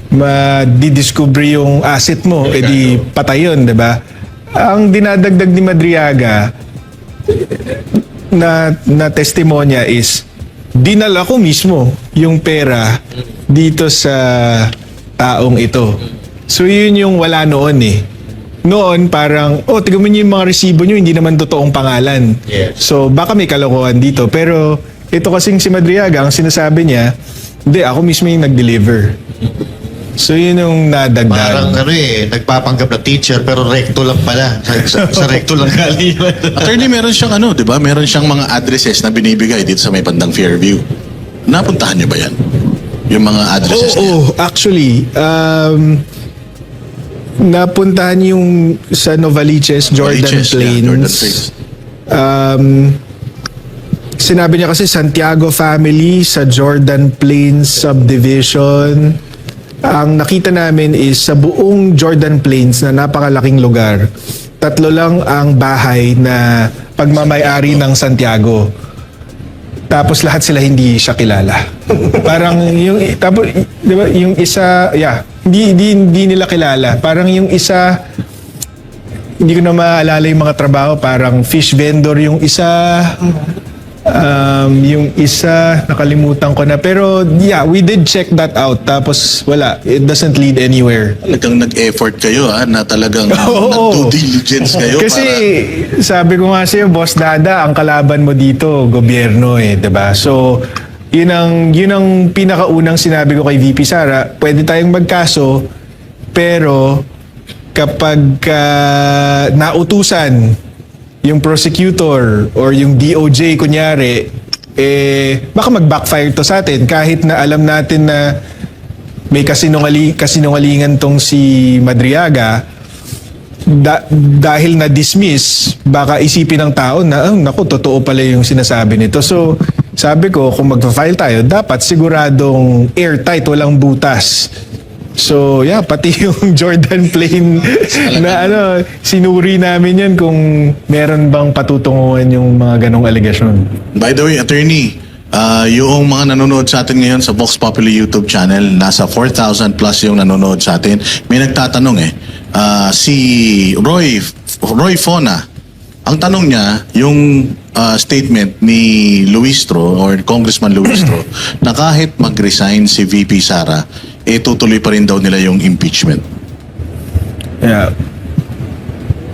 ma-didiscover yung asset mo, edi patay yun, di ba? Ang dinadagdag ni Madriaga na testimonya is dinala ko mismo yung pera dito sa taong ito. So yun yung wala noon eh. Noon parang, tignan mo niyo yung mga resibo niyo, hindi naman totoong pangalan. Yes. So baka may kalokohan dito. Pero ito kasing si Madriaga, ang sinasabi niya, hindi, ako mismo yung nag-deliver. So yun yung nadagdag. Parang nagpapanggap na teacher pero recto lang pala. Sa recto lang galing. Attorney, meron siyang di ba? Meron siyang mga addresses na binibigay dito sa may bandang Fairview. Napuntahan niyo ba yan? Yung mga addresses niya? Oo, actually, napuntahan yung sa Novaliches, Jordan Novaliches, yeah, Plains. Jordan Plains. Sinabi niya kasi Santiago family sa Jordan Plains subdivision. Ang nakita namin is sa buong Jordan Plains na napakalaking lugar, 3 lang ang bahay na pagmamay-ari ng Santiago. Tapos lahat sila hindi siya kilala. Parang yung tapos 'di ba yung isa, hindi nila kilala. Parang yung isa hindi ko na maalala yung mga trabaho, parang fish vendor yung isa. Yung isa, nakalimutan ko na. Pero we did check that out. Tapos wala, it doesn't lead anywhere. Talagang nag-effort kayo na talagang Oo. nag-due diligence kayo Kasi para... sabi ko nga sa'yo, Boss Dada, ang kalaban mo dito, gobyerno diba? So, yun ang pinakaunang sinabi ko kay VP Sara, pwede tayong magkaso, pero kapag nautusan yung prosecutor or yung DOJ kunyari, baka mag-backfire to sa atin kahit na alam natin na may kasinungalingan tong si Madriaga. Dahil na-dismiss, baka isipin ng tao na, naku, totoo pala yung sinasabi nito. So, sabi ko, kung mag-file tayo, dapat siguradong airtight, walang butas. So, pati yung Jordan Plain na sinuri namin yan kung meron bang patutunguhan yung mga ganong aligasyon. By the way, attorney, yung mga nanonood sa atin ngayon sa Vox Populi YouTube channel, nasa 4,000 plus yung nanonood sa atin. May nagtatanong si Roy Fona, ang tanong niya, yung statement ni Luistro or Congressman Luistro na kahit mag-resign si VP Sara, tutuloy pa rin daw nila yung impeachment.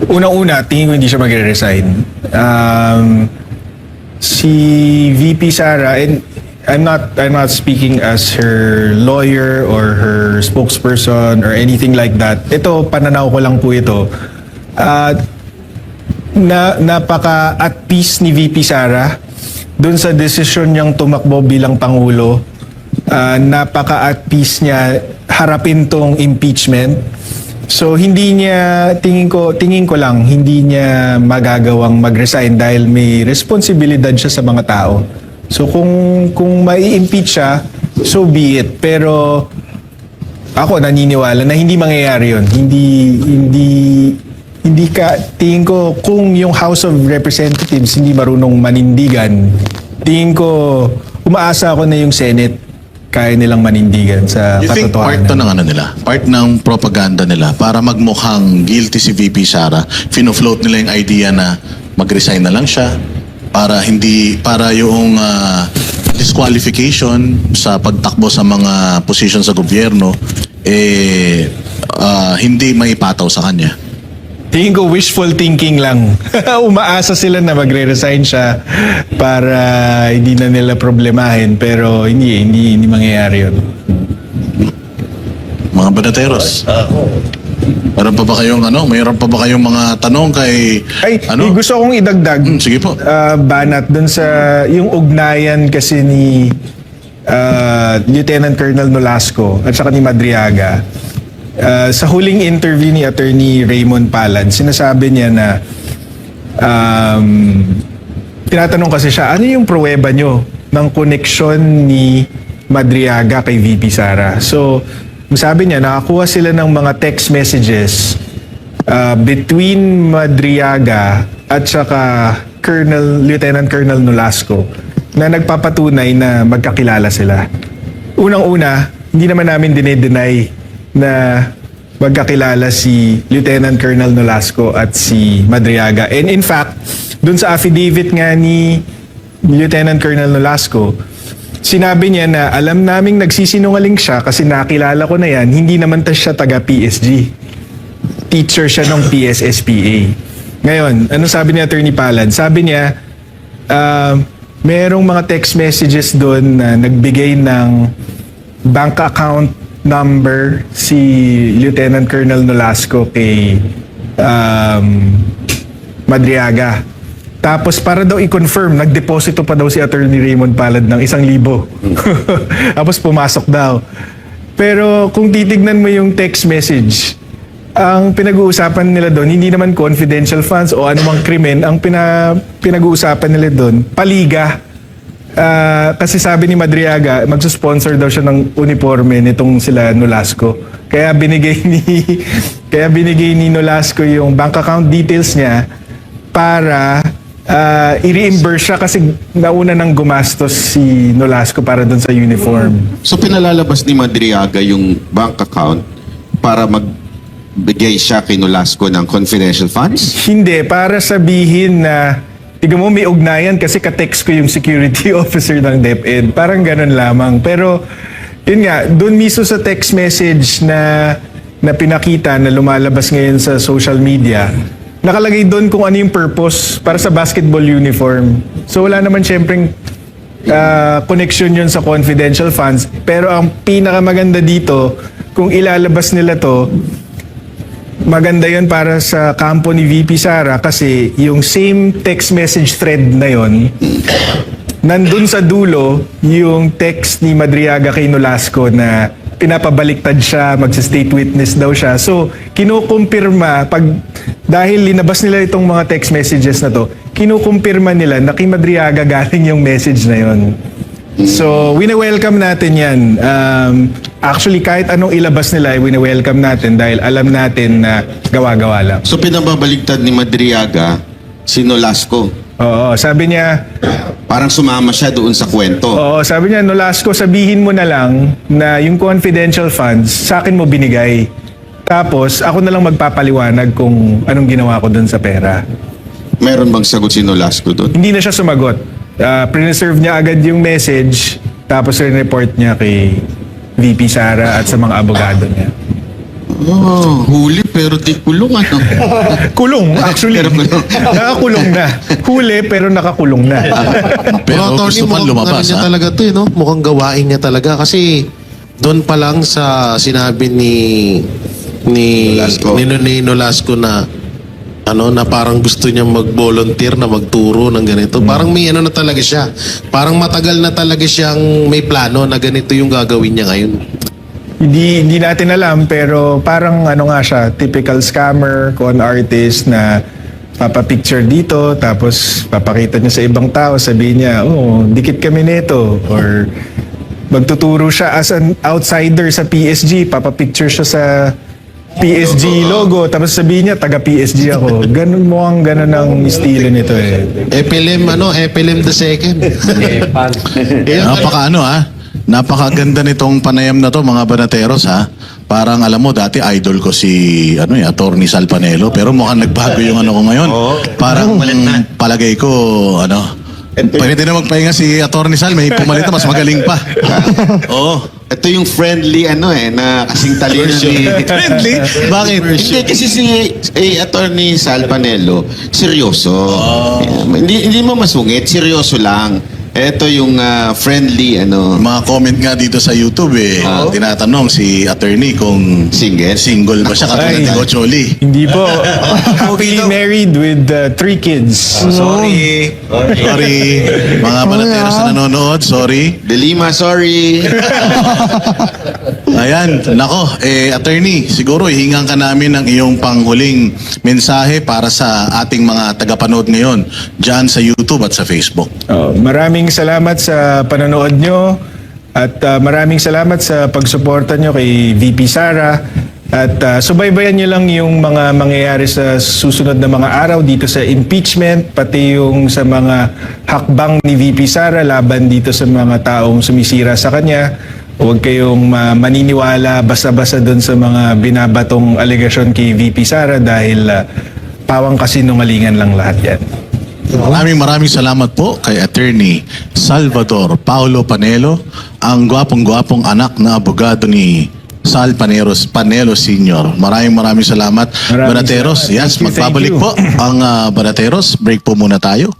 Unang-una, tingin ko hindi siya magre-resign. Si VP Sara, and I'm not speaking as her lawyer or her spokesperson or anything like that. Ito, pananaw ko lang po ito. Napaka at peace ni VP Sara dun sa desisyon niyang tumakbo bilang Pangulo, napaka at peace niya harapin tong impeachment. So hindi niya, tingin ko lang, hindi niya magagawang mag-resign dahil may responsibilidad siya sa mga tao. So kung mai-impeach siya, so be it. Pero ako naniniwala na hindi mangyayari yun. Hindi tingin ko kung yung House of Representatives hindi marunong manindigan, tingin ko umaasa ako na yung Senate kaya nilang manindigan sa You think part katotohanan. to ng ano nila? Part ng propaganda nila para magmukhang guilty si VP Sara, fino-float nila yung idea na mag-resign na lang siya para yung disqualification sa pagtakbo sa mga position sa gobyerno hindi maipataw sa kanya. Tingin ko wishful thinking lang. Umaasa sila na magre-resign siya para hindi na nila problemahin pero hindi mangyayari yun. Mga banateros. Mayroon pa ba kayong mga tanong kay May gusto kong idagdag. Sige po. Banat dun sa yung ugnayan kasi ni Lieutenant Colonel Nolasco at saka ni Madriaga. Sa huling interview ni Attorney Raymond Palad, sinasabi niya na tinatanong kasi siya, ano yung pruweba nyo ng koneksyon ni Madriaga kay VP Sara? So, sabi niya, nakakuha sila ng mga text messages between Madriaga at saka Lieutenant Colonel Nolasco na nagpapatunay na magkakilala sila. Unang-una, hindi naman namin dinedenay na magkakilala si Lieutenant Colonel Nolasco at si Madriaga. And in fact, dun sa affidavit nga ni Lieutenant Colonel Nolasco, sinabi niya na alam naming nagsisinungaling siya kasi nakilala ko na yan, hindi naman siya taga PSG. Teacher siya ng PSSPA. Ngayon, ano sabi ni Attorney Palad? Sabi niya, merong mga text messages doon na nagbigay ng bank account number si Lieutenant Colonel Nolasco kay Madriaga. Tapos para daw i-confirm, nagdeposito pa daw si Attorney Raymond Palad ng 1,000. Tapos pumasok daw. Pero kung titignan mo yung text message, ang pinag-uusapan nila doon, hindi naman confidential funds o anumang krimen, ang pinag-uusapan nila doon, paliga. Kasi sabi ni Madriaga, magsusponsor daw siya ng uniforme nitong sila Nolasco. Kaya binigay ni Nolasco yung bank account details niya para i-reimburse siya kasi nauna nang gumastos si Nolasco para doon sa uniform. So pinalalabas ni Madriaga yung bank account para magbigay siya kay Nolasco ng confidential funds? Hindi, para sabihin na tiga mo may ugnayan kasi ka-text ko yung security officer ng DepEd. Parang ganun lamang. Pero yun nga, doon mismo sa text message na pinakita na lumalabas ngayon sa social media, nakalagay doon kung ano yung purpose para sa basketball uniform. So wala naman syempreng connection yun sa confidential funds. Pero ang pinakamaganda dito, kung ilalabas nila to, maganda yun para sa kampo ni VP Sara kasi yung same text message thread na yun, nandun sa dulo yung text ni Madriaga kay Nolasco na pinapabaliktad siya, magsa-state witness daw siya. So, kinukumpirma, dahil linabas nila itong mga text messages na to, kinukumpirma nila na kay Madriaga galing yung message na yun. So, wini-welcome natin yan. Actually, kahit anong ilabas nila, wini-welcome natin dahil alam natin na gawa-gawa lang. So pinababaligtad ni Madriaga si Nolasco. Oo, sabi niya, Parang sumama siya doon sa kwento. oo, sabi niya, Nolasco, sabihin mo na lang na yung confidential funds, sa akin mo binigay. Tapos, ako na lang magpapaliwanag kung anong ginawa ko dun sa pera. Meron bang sagot si Nolasco doon? Hindi na siya sumagot. Preserve niya agad yung message, tapos report niya kay VP Sara at sa mga abogado niya. Oh, huli pero di kulong ano. Kulong, actually. Pero kulong. Nakakulong na. Huli, pero nakakulong na. Pero Attorney, gusto pa mukhang lumabas, ano niya ha? talaga to, no? Mukhang gawain niya talaga kasi doon pa lang sa sinabi ni Nolasco. Nolasco na na parang gusto niya mag-volunteer na magturo ng ganito. Parang may na talaga siya. Parang matagal na talaga siyang may plano na ganito yung gagawin niya ngayon. Hindi natin alam, pero parang nga siya, typical scammer, con artist na papapicture dito, tapos papakita niya sa ibang tao, sabihin niya, dikit kami nito. Or magtuturo siya as an outsider sa PSG, papapicture siya sa PSG logo, tapos sabihin niya, taga PSG ako. Ganun mo ang ganun ang estilo nito eh. Epilem the second. Napakaganda nitong panayam na to, mga banateros, ha. Parang alam mo, dati idol ko si Attorney Sal Panelo, pero mukhang nagbago yung ko ngayon. Parang palagay ko, pwede na magpahinga si Attorney Sal, may pumalit na mas magaling pa. Oo. Ito yung friendly na kasing talino ni... Friendly? Bakit? Hindi, kasi si Attorney Sal Panelo, seryoso. Hindi mo masungit, seryoso lang. Ito yung friendly, Mga comment nga dito sa YouTube tinatanong si attorney kung single ba siya katulad ni Gocholi. Hindi po. Happily married with 3 kids. Sorry. Mga banateros na nanonood, sorry. Delima, sorry. Ayan, nako, attorney, siguro hihingan ka namin ng iyong panghuling mensahe para sa ating mga tagapanood ngayon dyan sa YouTube at sa Facebook. Maraming salamat sa panonood nyo at maraming salamat sa pagsuporta nyo kay VP Sara at subaybayan nyo lang yung mga mangyayari sa susunod na mga araw dito sa impeachment, pati yung sa mga hakbang ni VP Sara laban dito sa mga taong sumisira sa kanya. Huwag kayong maniniwala basta-basta doon sa mga binabatong alegasyon kay VP Sara dahil pawang kasinungalingan lang lahat yan. Maraming salamat po kay Attorney Salvador Paulo Panelo, ang gwapong-gwapong anak na abogado ni Sal Panelo Sr. Maraming salamat, Maraming Banateros. salamat. Yes, Thank you, magbabalik thank you. po ang Banateros. Break po muna tayo.